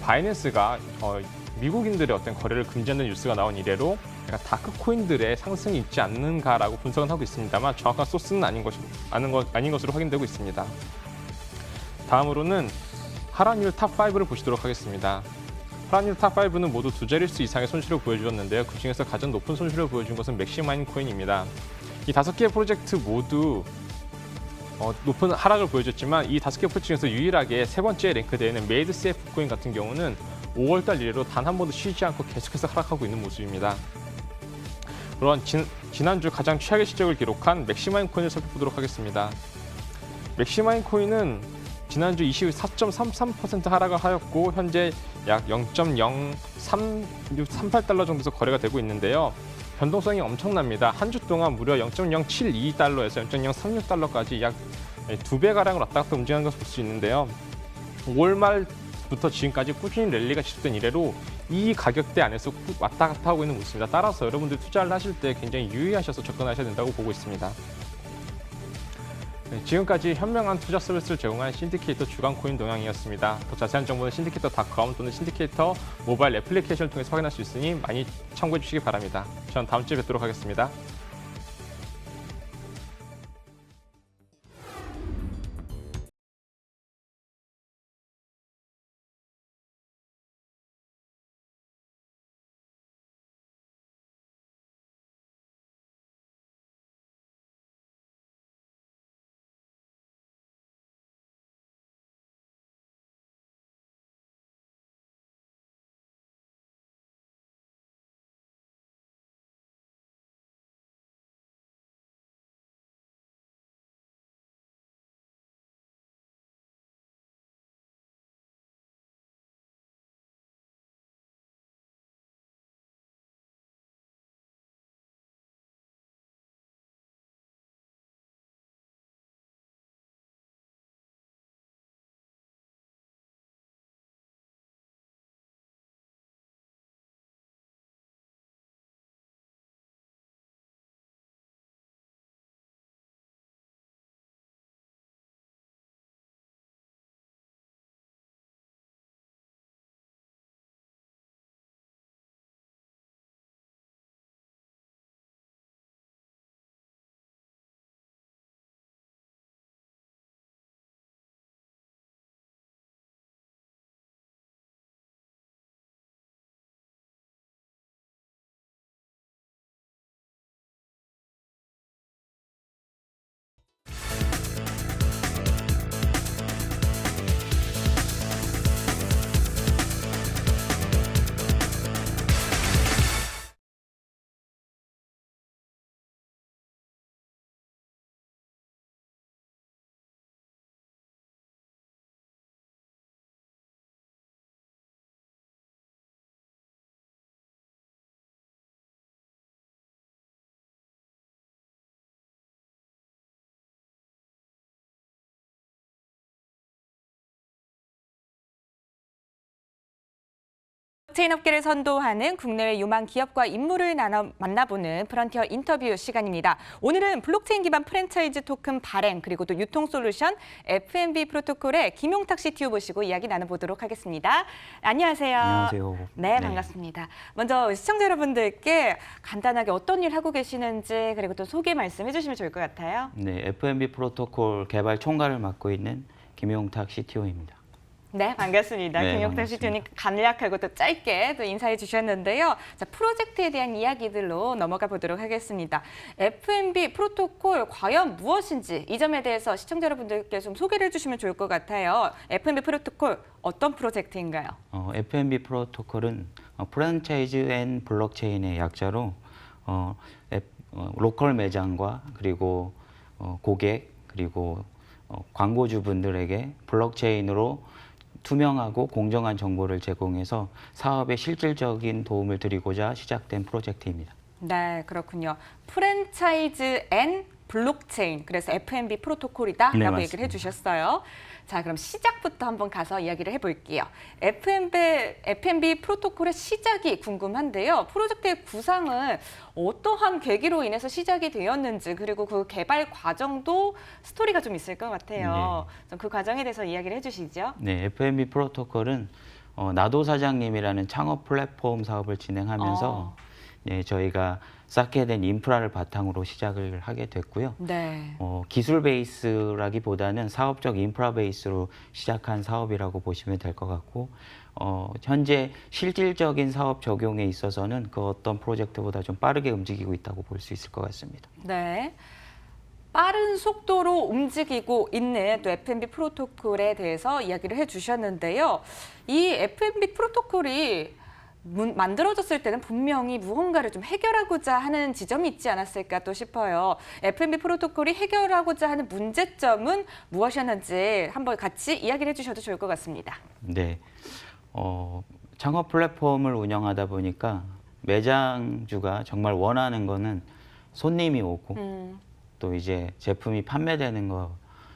바이낸스가 미국인들의 어떤 거래를 금지하는 뉴스가 나온 이래로 약간 다크코인들의 상승이 있지 않는가라고 분석은 하고 있습니다만 정확한 소스는 아닌 것으로 확인되고 있습니다. 다음으로는 하락률 탑5를 보시도록 하겠습니다. 하락률 탑5는 모두 두 자릿수 이상의 손실을 보여주었는데요. 그중에서 가장 높은 손실을 보여준 것은 맥시마인 코인입니다. 이 5개의 프로젝트 모두 높은 하락을 보여줬지만 이 5개 프로젝트 중에서 유일하게 세 번째에 랭크되어 있는 메이드 CF 코인 같은 경우는 5월달 이래로 단 한 번도 쉬지 않고 계속해서 하락하고 있는 모습입니다. 그런 지난주 가장 최악의 실적을 기록한 맥시마인 코인을 살펴보도록 하겠습니다. 맥시마인 코인은 지난주 24.33% 하락을 하였고 현재 약 0.0338달러 정도에서 거래가 되고 있는데요. 변동성이 엄청납니다. 한 주 동안 무려 0.072달러에서 0.036달러까지 약 2배가량을 왔다 갔다 움직이는 것을 볼 수 있는데요. 5월 말부터 지금까지 꾸준히 랠리가 지속된 이래로 이 가격대 안에서 왔다 갔다 하고 있는 모습입니다. 따라서 여러분들 투자를 하실 때 굉장히 유의하셔서 접근하셔야 된다고 보고 있습니다. 네, 지금까지 현명한 투자 서비스를 제공한 신디케이터 주간 코인 동향이었습니다. 더 자세한 정보는 신디케이터.com 또는 신디케이터 모바일 애플리케이션을 통해서 확인할 수 있으니 많이 참고해 주시기 바랍니다. 저는 다음 주에 뵙도록 하겠습니다. 블록체인 업계를 선도하는 국내외 유망 기업과 인물을 만나보는 프런티어 인터뷰 시간입니다. 오늘은 블록체인 기반 프랜차이즈 토큰 발행 그리고 또 유통 솔루션 FMB 프로토콜의 김용탁 CTO 모시고 이야기 나눠보도록 하겠습니다. 안녕하세요. 안녕하세요. 네, 반갑습니다. 먼저 시청자 여러분들께 간단하게 어떤 일 하고 계시는지 그리고 또 소개 말씀해 주시면 좋을 것 같아요. 네, FMB 프로토콜 개발 총괄을 맡고 있는 김용탁 CTO입니다. 네, 반갑습니다. 네, 김용탁 반갑습니다. CTO님 간략하고 또 짧게 또 인사해 주셨는데요. 자, 프로젝트에 대한 이야기들로 넘어가 보도록 하겠습니다. FMB 프로토콜 과연 무엇인지 이 점에 대해서 시청자 여러분들께 좀 소개를 해주시면 좋을 것 같아요. FMB 프로토콜 어떤 프로젝트인가요? FMB 프로토콜은 프랜차이즈 앤 블록체인의 약자로 로컬 매장과 그리고 고객 그리고 광고주분들에게 블록체인으로 투명하고 공정한 정보를 제공해서 사업에 실질적인 도움을 드리고자 시작된 프로젝트입니다. 네, 그렇군요. 프랜차이즈 앤 블록체인, 그래서 FMB 프로토콜이다라고 네, 얘기를 맞습니다. 해주셨어요. 자, 그럼 시작부터 한번 가서 이야기를 해볼게요. FMB 프로토콜의 시작이 궁금한데요. 프로젝트의 구상은 어떠한 계기로 인해서 시작이 되었는지 그리고 그 개발 과정도 스토리가 좀 있을 것 같아요. 좀 그 과정에 대해서 이야기를 해주시죠. 네, FMB 프로토콜은 나도 사장님이라는 창업 플랫폼 사업을 진행하면서 네, 저희가 쌓게 된 인프라를 바탕으로 시작을 하게 됐고요. 네. 기술 베이스라기보다는 사업적 인프라 베이스로 시작한 사업이라고 보시면 될 것 같고 현재 실질적인 사업 적용에 있어서는 그 어떤 프로젝트보다 좀 빠르게 움직이고 있다고 볼 수 있을 것 같습니다. 네. 빠른 속도로 움직이고 있는 또 FMB 프로토콜에 대해서 이야기를 해주셨는데요. 이 FMB 프로토콜이 만들어졌을 때는 분명히 무언가를 좀 해결하고자 하는 지점이 있지 않았을까 또 싶어요. FMB 프로토콜이 해결하고자 하는 문제점은 무엇이었는지 한번 같이 이야기를 해주셔도 좋을 것 같습니다. 네, 창업 플랫폼을 운영하다 보니까 매장주가 정말 원하는 거는 손님이 오고 또 이제 제품이 판매되는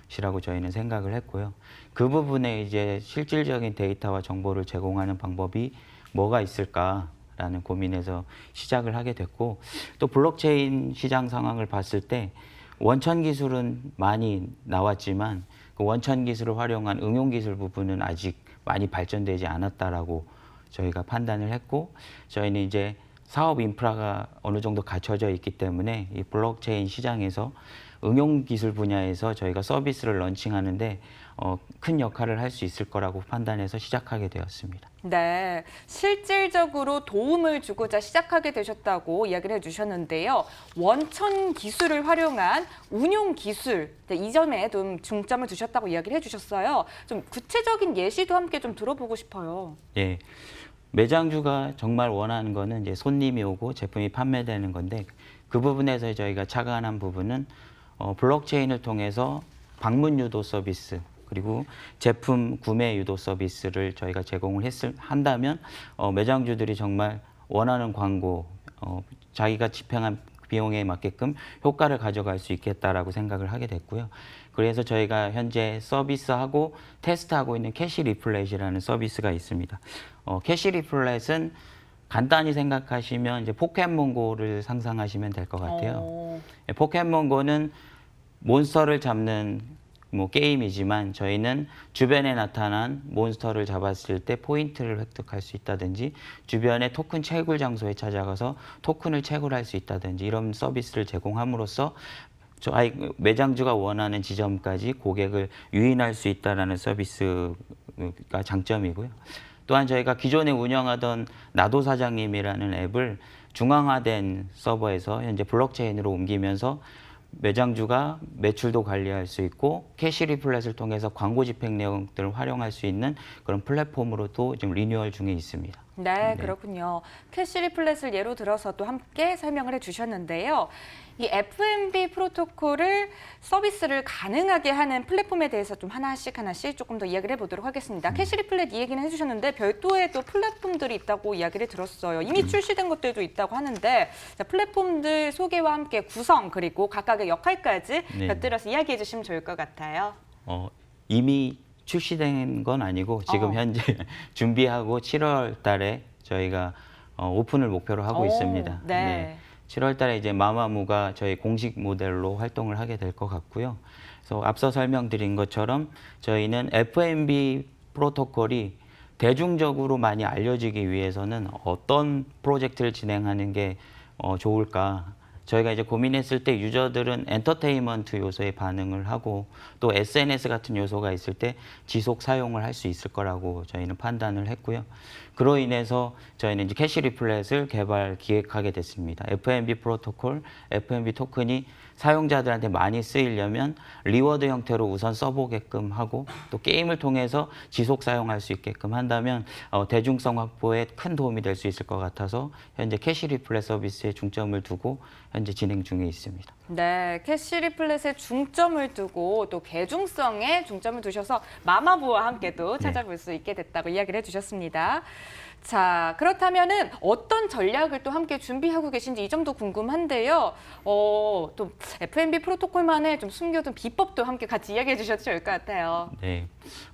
것이라고 저희는 생각을 했고요. 그 부분에 이제 실질적인 데이터와 정보를 제공하는 방법이 뭐가 있을까라는 고민에서 시작을 하게 됐고 또 블록체인 시장 상황을 봤을 때 원천 기술은 많이 나왔지만 그 원천 기술을 활용한 응용 기술 부분은 아직 많이 발전되지 않았다라고 저희가 판단을 했고 저희는 이제 사업 인프라가 어느 정도 갖춰져 있기 때문에 이 블록체인 시장에서 응용 기술 분야에서 저희가 서비스를 런칭하는데 큰 역할을 할 수 있을 거라고 판단해서 시작하게 되었습니다. 네, 실질적으로 도움을 주고자 시작하게 되셨다고 이야기를 해주셨는데요. 원천 기술을 활용한 운용 기술, 이 점에 좀 중점을 두셨다고 이야기를 해주셨어요. 좀 구체적인 예시도 함께 좀 들어보고 싶어요. 예, 매장주가 정말 원하는 거는 이제 손님이 오고 제품이 판매되는 건데 그 부분에서 저희가 착안한 부분은 블록체인을 통해서 방문 유도 서비스 그리고 제품 구매 유도 서비스를 저희가 제공을 한다면 매장주들이 정말 원하는 광고, 자기가 집행한 비용에 맞게끔 효과를 가져갈 수 있겠다라고 생각을 하게 됐고요. 그래서 저희가 현재 서비스하고 테스트하고 있는 캐시 리플렛이라는 서비스가 있습니다. 캐시 리플렛은 간단히 생각하시면 이제 포켓몬고를 상상하시면 될 것 같아요. 포켓몬고는 몬스터를 잡는 게임이지만 저희는 주변에 나타난 몬스터를 잡았을 때 포인트를 획득할 수 있다든지 주변의 토큰 채굴 장소에 찾아가서 토큰을 채굴할 수 있다든지 이런 서비스를 제공함으로써 매장주가 원하는 지점까지 고객을 유인할 수 있다는 서비스가 장점이고요. 또한 저희가 기존에 운영하던 나도 사장님이라는 앱을 중앙화된 서버에서 현재 블록체인으로 옮기면서 매장주가 매출도 관리할 수 있고 캐시 리플렛을 통해서 광고 집행 내용들을 활용할 수 있는 그런 플랫폼으로도 지금 리뉴얼 중에 있습니다. 네, 그렇군요. 캐시 리플렛을 예로 들어서 또 함께 설명을 해주셨는데요. 이 FMB 프로토콜을 서비스를 가능하게 하는 플랫폼에 대해서 좀 하나씩 조금 더 이야기를 해보도록 하겠습니다. 캐시 리플렛 이 얘기는 해주셨는데 별도의 또 플랫폼들이 있다고 이야기를 들었어요. 이미 출시된 것들도 있다고 하는데 자, 플랫폼들 소개와 함께 구성 그리고 각각의 역할까지 네. 곁들여서 이야기해 주시면 좋을 것 같아요. 이미 출시된 건 아니고 지금 현재 준비하고 7월 달에 저희가 오픈을 목표로 하고 오, 있습니다. 네. 7월 달에 이제 마마무가 저희 공식 모델로 활동을 하게 될 것 같고요. 그래서 앞서 설명드린 것처럼 저희는 FMB 프로토콜이 대중적으로 많이 알려지기 위해서는 어떤 프로젝트를 진행하는 게 좋을까? 저희가 이제 고민했을 때 유저들은 엔터테인먼트 요소에 반응을 하고 또 SNS 같은 요소가 있을 때 지속 사용을 할 수 있을 거라고 저희는 판단을 했고요. 그로 인해서 저희는 이제 캐시 리플렛을 기획하게 됐습니다. FMB 프로토콜, FMB 토큰이 사용자들한테 많이 쓰이려면 리워드 형태로 우선 써보게끔 하고 또 게임을 통해서 지속 사용할 수 있게끔 한다면 대중성 확보에 큰 도움이 될 수 있을 것 같아서 현재 캐시 리플렛 서비스에 중점을 두고 현재 진행 중에 있습니다. 네, 캐시 리플렛에 중점을 두고 또 대중성에 중점을 두셔서 마마무와 함께도 찾아볼 수 있게 됐다고 이야기를 해주셨습니다. 자, 그렇다면은 어떤 전략을 또 함께 준비하고 계신지 이 점도 궁금한데요. 또 FMB 프로토콜만의 좀 숨겨둔 비법도 함께 같이 이야기해 주셔도 좋을 것 같아요. 네,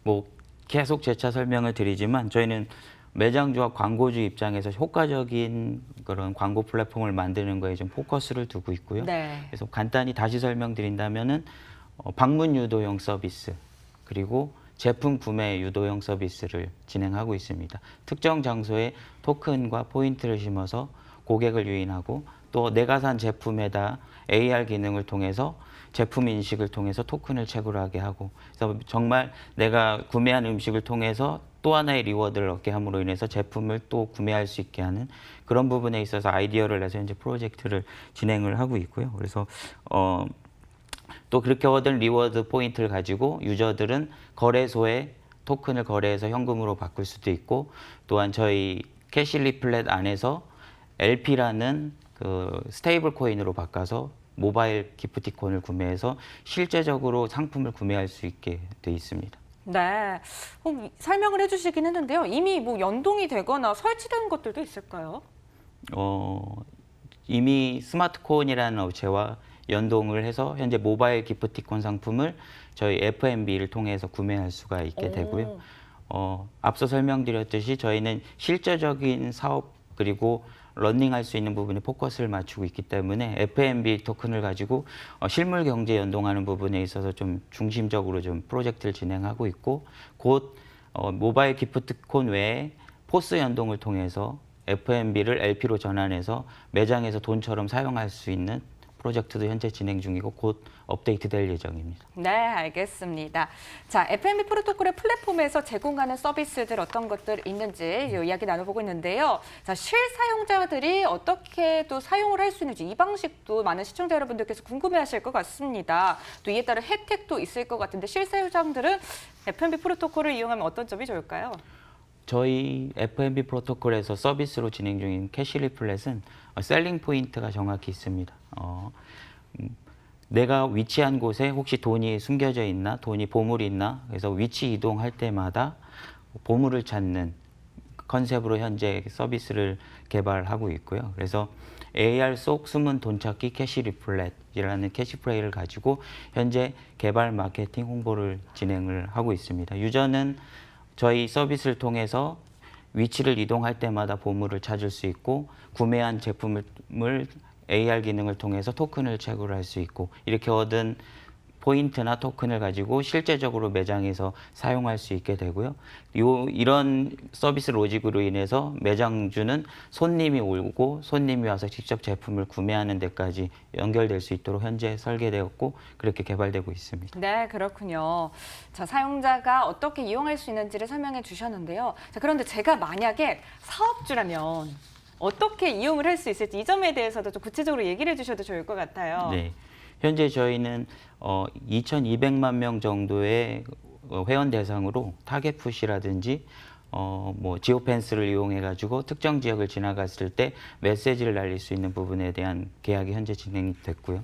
뭐 계속 재차 설명을 드리지만 저희는 매장주와 광고주 입장에서 효과적인 그런 광고 플랫폼을 만드는 거에 좀 포커스를 두고 있고요. 네. 그래서 간단히 다시 설명드린다면은 방문 유도형 서비스 그리고 제품 구매 유도형 서비스를 진행하고 있습니다. 특정 장소에 토큰과 포인트를 심어서 고객을 유인하고 또 내가 산 제품에다 AR 기능을 통해서 제품 인식을 통해서 토큰을 채굴하게 하고 그래서 정말 내가 구매한 음식을 통해서 또 하나의 리워드를 얻게 함으로 인해서 제품을 또 구매할 수 있게 하는 그런 부분에 있어서 아이디어를 내서 현재 프로젝트를 진행을 하고 있고요. 그래서 또 그렇게 얻은 리워드 포인트를 가지고 유저들은 거래소에 토큰을 거래해서 현금으로 바꿀 수도 있고 또한 저희 캐시 리플렛 안에서 LP라는 그 스테이블 코인으로 바꿔서 모바일 기프티콘을 구매해서 실제적으로 상품을 구매할 수 있게 돼 있습니다. 네, 설명을 해주시긴 했는데요. 이미 뭐 연동이 되거나 설치된 것들도 있을까요? 이미 스마트콘이라는 업체와 연동을 해서 현재 모바일 기프티콘 상품을 저희 FMB를 통해서 구매할 수가 있게 되고요. 앞서 설명드렸듯이 저희는 실제적인 사업 그리고 러닝할 수 있는 부분에 포커스를 맞추고 있기 때문에 FMB 토큰을 가지고 실물 경제 연동하는 부분에 있어서 좀 중심적으로 좀 프로젝트를 진행하고 있고 곧 모바일 기프트콘 외에 포스 연동을 통해서 FMB를 LP로 전환해서 매장에서 돈처럼 사용할 수 있는 프로젝트도 현재 진행 중이고 곧 업데이트될 예정입니다. 네, 알겠습니다. 자, FMB 프로토콜의 플랫폼에서 제공하는 서비스들 어떤 것들 있는지 이야기 나눠보고 있는데요. 자, 실사용자들이 어떻게 또 사용을 할 수 있는지 이 방식도 많은 시청자 여러분들께서 궁금해하실 것 같습니다. 또 이에 따른 혜택도 있을 것 같은데 실사용자들은 FMB 프로토콜을 이용하면 어떤 점이 좋을까요? 저희 FMB 프로토콜에서 서비스로 진행 중인 캐시 리플렛은 셀링 포인트가 정확히 있습니다. 내가 위치한 곳에 혹시 돈이 숨겨져 있나, 돈이 보물이 있나, 그래서 위치 이동할 때마다 보물을 찾는 컨셉으로 현재 서비스를 개발하고 있고요. 그래서 AR 속 숨은 돈 찾기 캐시 리플렛이라는 캐치프레이를 가지고 현재 개발 마케팅 홍보를 진행을 하고 있습니다. 유저는 저희 서비스를 통해서 위치를 이동할 때마다 보물을 찾을 수 있고 구매한 제품을 AR 기능을 통해서 토큰을 채굴할 수 있고 이렇게 얻은 포인트나 토큰을 가지고 실제적으로 매장에서 사용할 수 있게 되고요. 이런 서비스 로직으로 인해서 매장주는 손님이 오고 손님이 와서 직접 제품을 구매하는 데까지 연결될 수 있도록 현재 설계되었고 그렇게 개발되고 있습니다. 네, 그렇군요. 자, 사용자가 어떻게 이용할 수 있는지를 설명해 주셨는데요. 자, 그런데 제가 만약에 사업주라면 어떻게 이용을 할 수 있을지 이 점에 대해서도 좀 구체적으로 얘기를 해주셔도 좋을 것 같아요. 네, 현재 저희는 2,200만 명 정도의 회원 대상으로 타겟 푸시라든지 뭐 지오펜스를 이용해 가지고 특정 지역을 지나갔을 때 메시지를 날릴 수 있는 부분에 대한 계약이 현재 진행됐고요.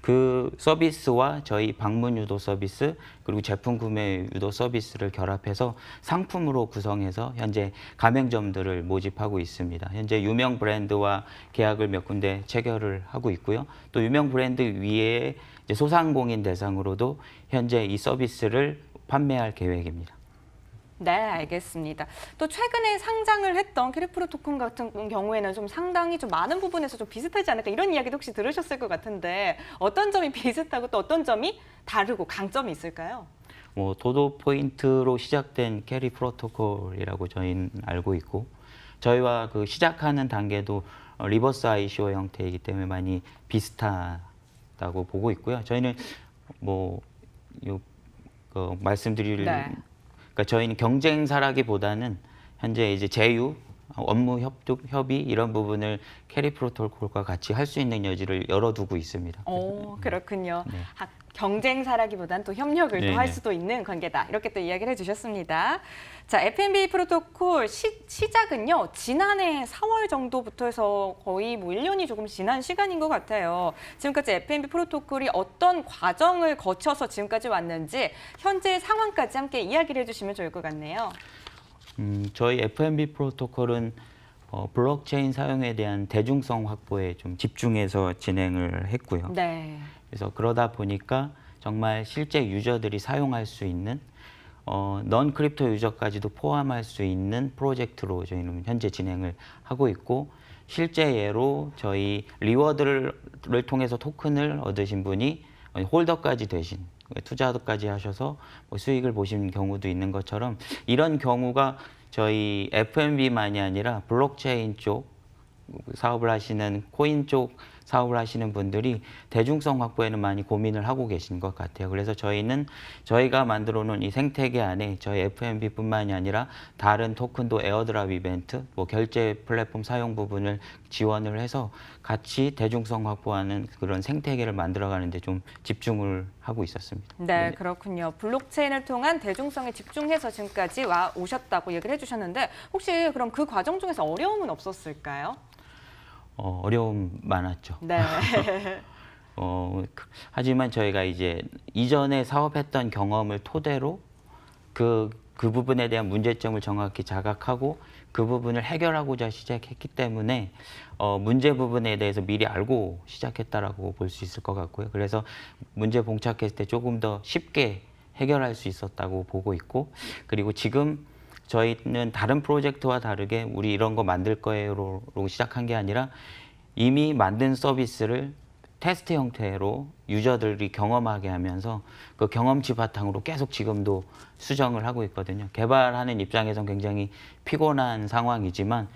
그 서비스와 저희 방문 유도 서비스 그리고 제품 구매 유도 서비스를 결합해서 상품으로 구성해서 현재 가맹점들을 모집하고 있습니다. 현재 유명 브랜드와 계약을 몇 군데 체결을 하고 있고요. 또 유명 브랜드 위에 이제 소상공인 대상으로도 현재 이 서비스를 판매할 계획입니다. 네, 알겠습니다. 또 최근에 상장을 했던 캐리프로 토큰 같은 경우에는 좀 상당히 좀 많은 부분에서 좀 비슷하지 않을까 이런 이야기도 혹시 들으셨을 것 같은데 어떤 점이 비슷하고 또 어떤 점이 다르고 강점이 있을까요? 뭐 도도 포인트로 시작된 캐리 프로토콜이라고 저희는 알고 있고 저희와 그 시작하는 단계도 리버스 ICO 형태이기 때문에 많이 비슷하다고 보고 있고요. 저희는 뭐 말씀드릴 네. 그러니까 저희는 경쟁사라기보다는 현재 이제 제휴, 업무 협의 이런 부분을 캐리 프로토콜과 같이 할 수 있는 여지를 열어두고 있습니다. 그렇군요. 네. 경쟁사라기보다는 또 협력을 또 네네. 할 수도 있는 관계다. 이렇게 또 이야기를 해주셨습니다. 자, FNB 프로토콜 시작은요. 지난해 4월 정도부터 해서 거의 뭐 1년이 조금 지난 시간인 것 같아요. 지금까지 FNB 프로토콜이 어떤 과정을 거쳐서 지금까지 왔는지 현재 상황까지 함께 이야기를 해주시면 좋을 것 같네요. 저희 FNB 프로토콜은 블록체인 사용에 대한 대중성 확보에 좀 집중해서 진행을 했고요. 네. 그래서 그러다 보니까 정말 실제 유저들이 사용할 수 있는 넌 크립토 유저까지도 포함할 수 있는 프로젝트로 저희는 현재 진행을 하고 있고 실제 예로 저희 리워드를 통해서 토큰을 얻으신 분이 홀더까지 되신 투자도까지 하셔서 뭐 수익을 보신 경우도 있는 것처럼 이런 경우가 저희 FNB만이 아니라 블록체인 쪽 사업을 하시는 코인 쪽 사업을 하시는 분들이 대중성 확보에는 많이 고민을 하고 계신 것 같아요. 그래서 저희는 저희가 만들어 놓은 이 생태계 안에 저희 FNB뿐만이 아니라 다른 토큰도 에어드랍 이벤트, 뭐 결제 플랫폼 사용 부분을 지원을 해서 같이 대중성 확보하는 그런 생태계를 만들어가는 데 좀 집중을 하고 있었습니다. 네, 그렇군요. 블록체인을 통한 대중성에 집중해서 지금까지 오셨다고 얘기를 해주셨는데 혹시 그럼 그 과정 중에서 어려움은 없었을까요? 어려움 많았죠. 네. 하지만 저희가 이제 이전에 사업했던 경험을 토대로 그 부분에 대한 문제점을 정확히 자각하고 그 부분을 해결하고자 시작했기 때문에 문제 부분에 대해서 미리 알고 시작했다라고 볼 수 있을 것 같고요. 그래서 문제 봉착했을 때 조금 더 쉽게 해결할 수 있었다고 보고 있고 그리고 지금 저희는 다른 프로젝트와 다르게 우리 이런 거 만들 거예요로 시작한 게 아니라 이미 만든 서비스를 테스트 형태로 유저들이 경험하게 하면서 그 경험치 바탕으로 계속 지금도 수정을 하고 있거든요. 개발하는 입장에선 굉장히 피곤한 상황이지만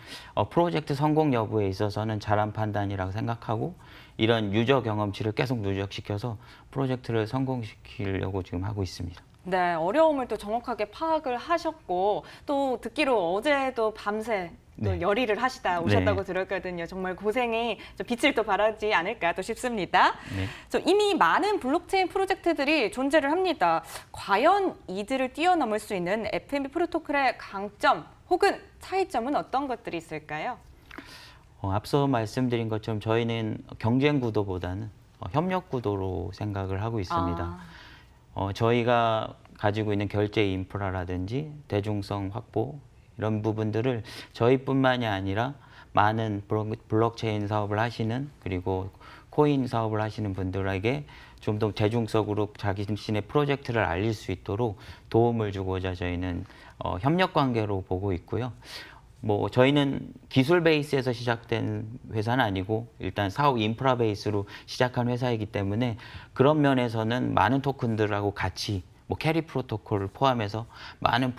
프로젝트 성공 여부에 있어서는 잘한 판단이라고 생각하고 이런 유저 경험치를 계속 누적시켜서 프로젝트를 성공시키려고 지금 하고 있습니다. 네, 어려움을 또 정확하게 파악을 하셨고 또 듣기로 어제도 밤새 또 네. 열일을 하시다 오셨다고 네. 들었거든요. 정말 고생이 좀 빛을 또 발하지 않을까 또 싶습니다. 네. 이미 많은 블록체인 프로젝트들이 존재를 합니다. 과연 이들을 뛰어넘을 수 있는 FNB 프로토콜의 강점 혹은 차이점은 어떤 것들이 있을까요? 앞서 말씀드린 것처럼 저희는 경쟁 구도보다는 협력 구도로 생각을 하고 있습니다. 저희가 가지고 있는 결제 인프라라든지 대중성 확보 이런 부분들을 저희뿐만이 아니라 많은 블록체인 사업을 하시는 그리고 코인 사업을 하시는 분들에게 좀 더 대중적으로 자신의 프로젝트를 알릴 수 있도록 도움을 주고자 저희는 협력 관계로 보고 있고요. 뭐 저희는 기술 베이스에서 시작된 회사는 아니고 일단 사업 인프라 베이스로 시작한 회사이기 때문에 그런 면에서는 많은 토큰들하고 같이 뭐 캐리 프로토콜을 포함해서 많은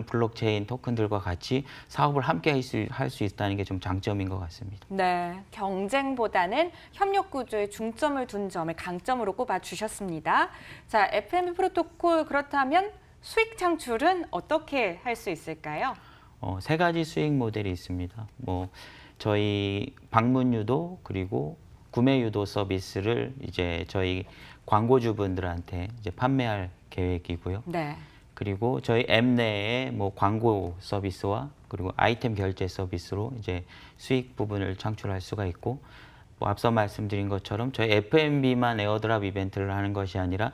블록체인 토큰들과 같이 사업을 함께 할 수 있다는 게 좀 장점인 것 같습니다. 네, 경쟁보다는 협력 구조에 중점을 둔 점을 강점으로 꼽아 주셨습니다. 자, FNB 프로토콜 그렇다면 수익 창출은 어떻게 할 수 있을까요? 세 가지 수익 모델이 있습니다. 뭐 저희 방문 유도 그리고 구매 유도 서비스를 이제 저희 광고주분들한테 이제 판매할 계획이고요. 네. 그리고 저희 앱 내에 뭐 광고 서비스와 그리고 아이템 결제 서비스로 이제 수익 부분을 창출할 수가 있고 뭐 앞서 말씀드린 것처럼 저희 FNB만 에어드랍 이벤트를 하는 것이 아니라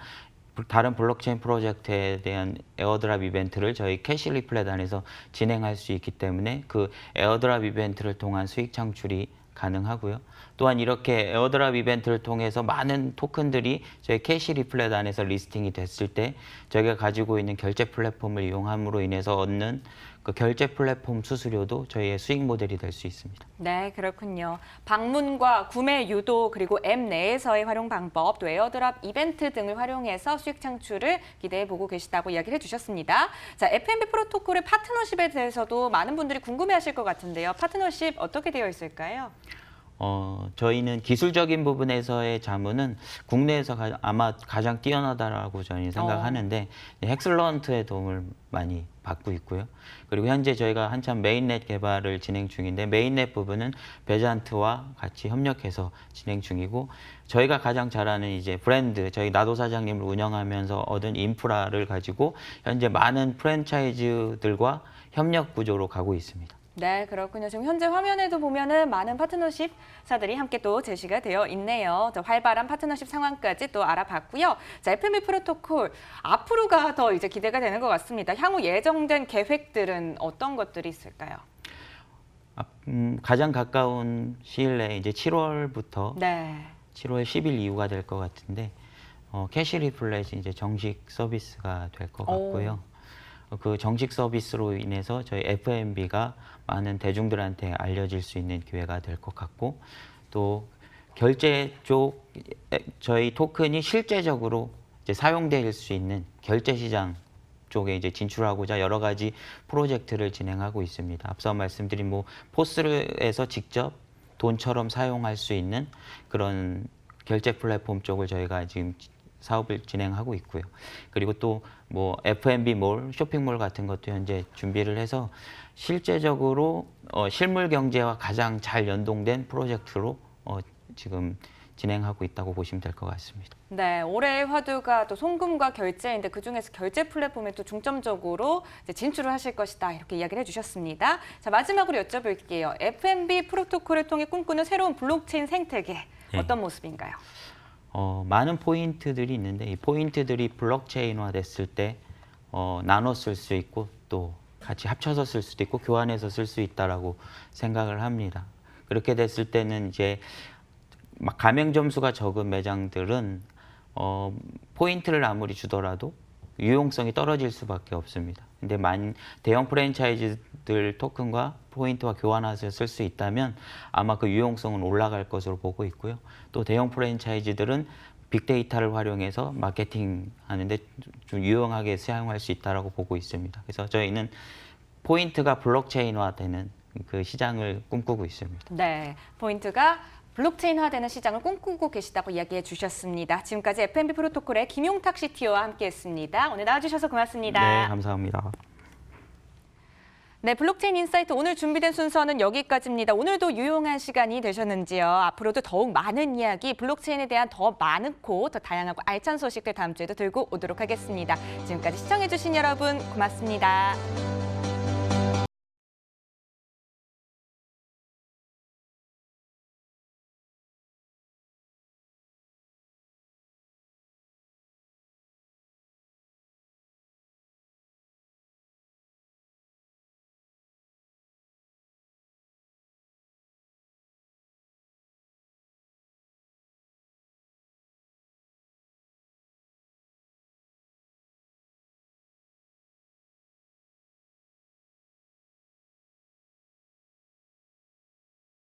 다른 블록체인 프로젝트에 대한 에어드랍 이벤트를 저희 캐시리플렛 안에서 진행할 수 있기 때문에 그 에어드랍 이벤트를 통한 수익 창출이 가능하고요. 또한 이렇게 에어드랍 이벤트를 통해서 많은 토큰들이 저희 캐시 리플렛 안에서 리스팅이 됐을 때 저희가 가지고 있는 결제 플랫폼을 이용함으로 인해서 얻는 그 결제 플랫폼 수수료도 저희의 수익 모델이 될 수 있습니다. 네, 그렇군요. 방문과 구매 유도 그리고 앱 내에서의 활용 방법, 또 에어드랍 이벤트 등을 활용해서 수익 창출을 기대해 보고 계시다고 이야기를 해주셨습니다. 자, F&B 프로토콜의 파트너십에 대해서도 많은 분들이 궁금해하실 것 같은데요. 파트너십 어떻게 되어 있을까요? 저희는 기술적인 부분에서의 자문은 국내에서 아마 가장 뛰어나다라고 저는 생각하는데 헥슬런트의 도움을 많이 받고 있고요. 그리고 현재 저희가 한참 메인넷 개발을 진행 중인데 메인넷 부분은 베잔트와 같이 협력해서 진행 중이고 저희가 가장 잘하는 이제 브랜드, 저희 나도 사장님을 운영하면서 얻은 인프라를 가지고 현재 많은 프랜차이즈들과 협력 구조로 가고 있습니다. 네, 그렇군요. 지금 현재 화면에도 보면은 많은 파트너십사들이 함께 또 제시가 되어 있네요. 자, 활발한 파트너십 상황까지 또 알아봤고요. 자, F&B 프로토콜 앞으로가 더 이제 기대가 되는 것 같습니다. 향후 예정된 계획들은 어떤 것들이 있을까요? 가장 가까운 시일 내에 이제 7월부터 네. 7월 10일 이후가 될 것 같은데 캐시 리플렛이 이제 정식 서비스가 될 것 같고요. 그 정식 서비스로 인해서 저희 F&B가 많은 대중들한테 알려질 수 있는 기회가 될 것 같고 또 결제 쪽 저희 토큰이 실제적으로 이제 사용될 수 있는 결제 시장 쪽에 이제 진출하고자 여러 가지 프로젝트를 진행하고 있습니다. 앞서 말씀드린 뭐 포스에서 직접 돈처럼 사용할 수 있는 그런 결제 플랫폼 쪽을 저희가 지금 사업을 진행하고 있고요. 그리고 또 뭐 F&B 몰, 쇼핑몰 같은 것도 현재 준비를 해서 실제적으로 실물 경제와 가장 잘 연동된 프로젝트로 지금 진행하고 있다고 보시면 될 것 같습니다. 네, 올해의 화두가 또 송금과 결제인데 그중에서 결제 플랫폼에 또 중점적으로 이제 진출을 하실 것이다 이렇게 이야기를 해주셨습니다. 자, 마지막으로 여쭤볼게요. F&B 프로토콜을 통해 꿈꾸는 새로운 블록체인 생태계 어떤 모습인가요? 많은 포인트들이 있는데 이 포인트들이 블록체인화 됐을 때 나눠 쓸 수 있고 또 같이 합쳐서 쓸 수도 있고 교환해서 쓸 수 있다라고 생각을 합니다. 그렇게 됐을 때는 이제 막 가맹 점수가 적은 매장들은 포인트를 아무리 주더라도 유용성이 떨어질 수밖에 없습니다. 근데 대형 프랜차이즈들 토큰과 포인트와 교환해서 쓸 수 있다면 아마 그 유용성은 올라갈 것으로 보고 있고요. 또 대형 프랜차이즈들은 빅데이터를 활용해서 마케팅 하는데 좀 유용하게 사용할 수 있다고 보고 있습니다. 그래서 저희는 포인트가 블록체인화되는 그 시장을 꿈꾸고 있습니다. 네, 포인트가 블록체인화되는 시장을 꿈꾸고 계시다고 이야기해 주셨습니다. 지금까지 F&B 프로토콜의 김용탁 CTO와 함께했습니다. 오늘 나와주셔서 고맙습니다. 네, 감사합니다. 네, 블록체인 인사이트 오늘 준비된 순서는 여기까지입니다. 오늘도 유용한 시간이 되셨는지요? 앞으로도 더욱 많은 이야기, 블록체인에 대한 더 많고 더 다양하고 알찬 소식들 다음 주에도 들고 오도록 하겠습니다. 지금까지 시청해주신 여러분 고맙습니다.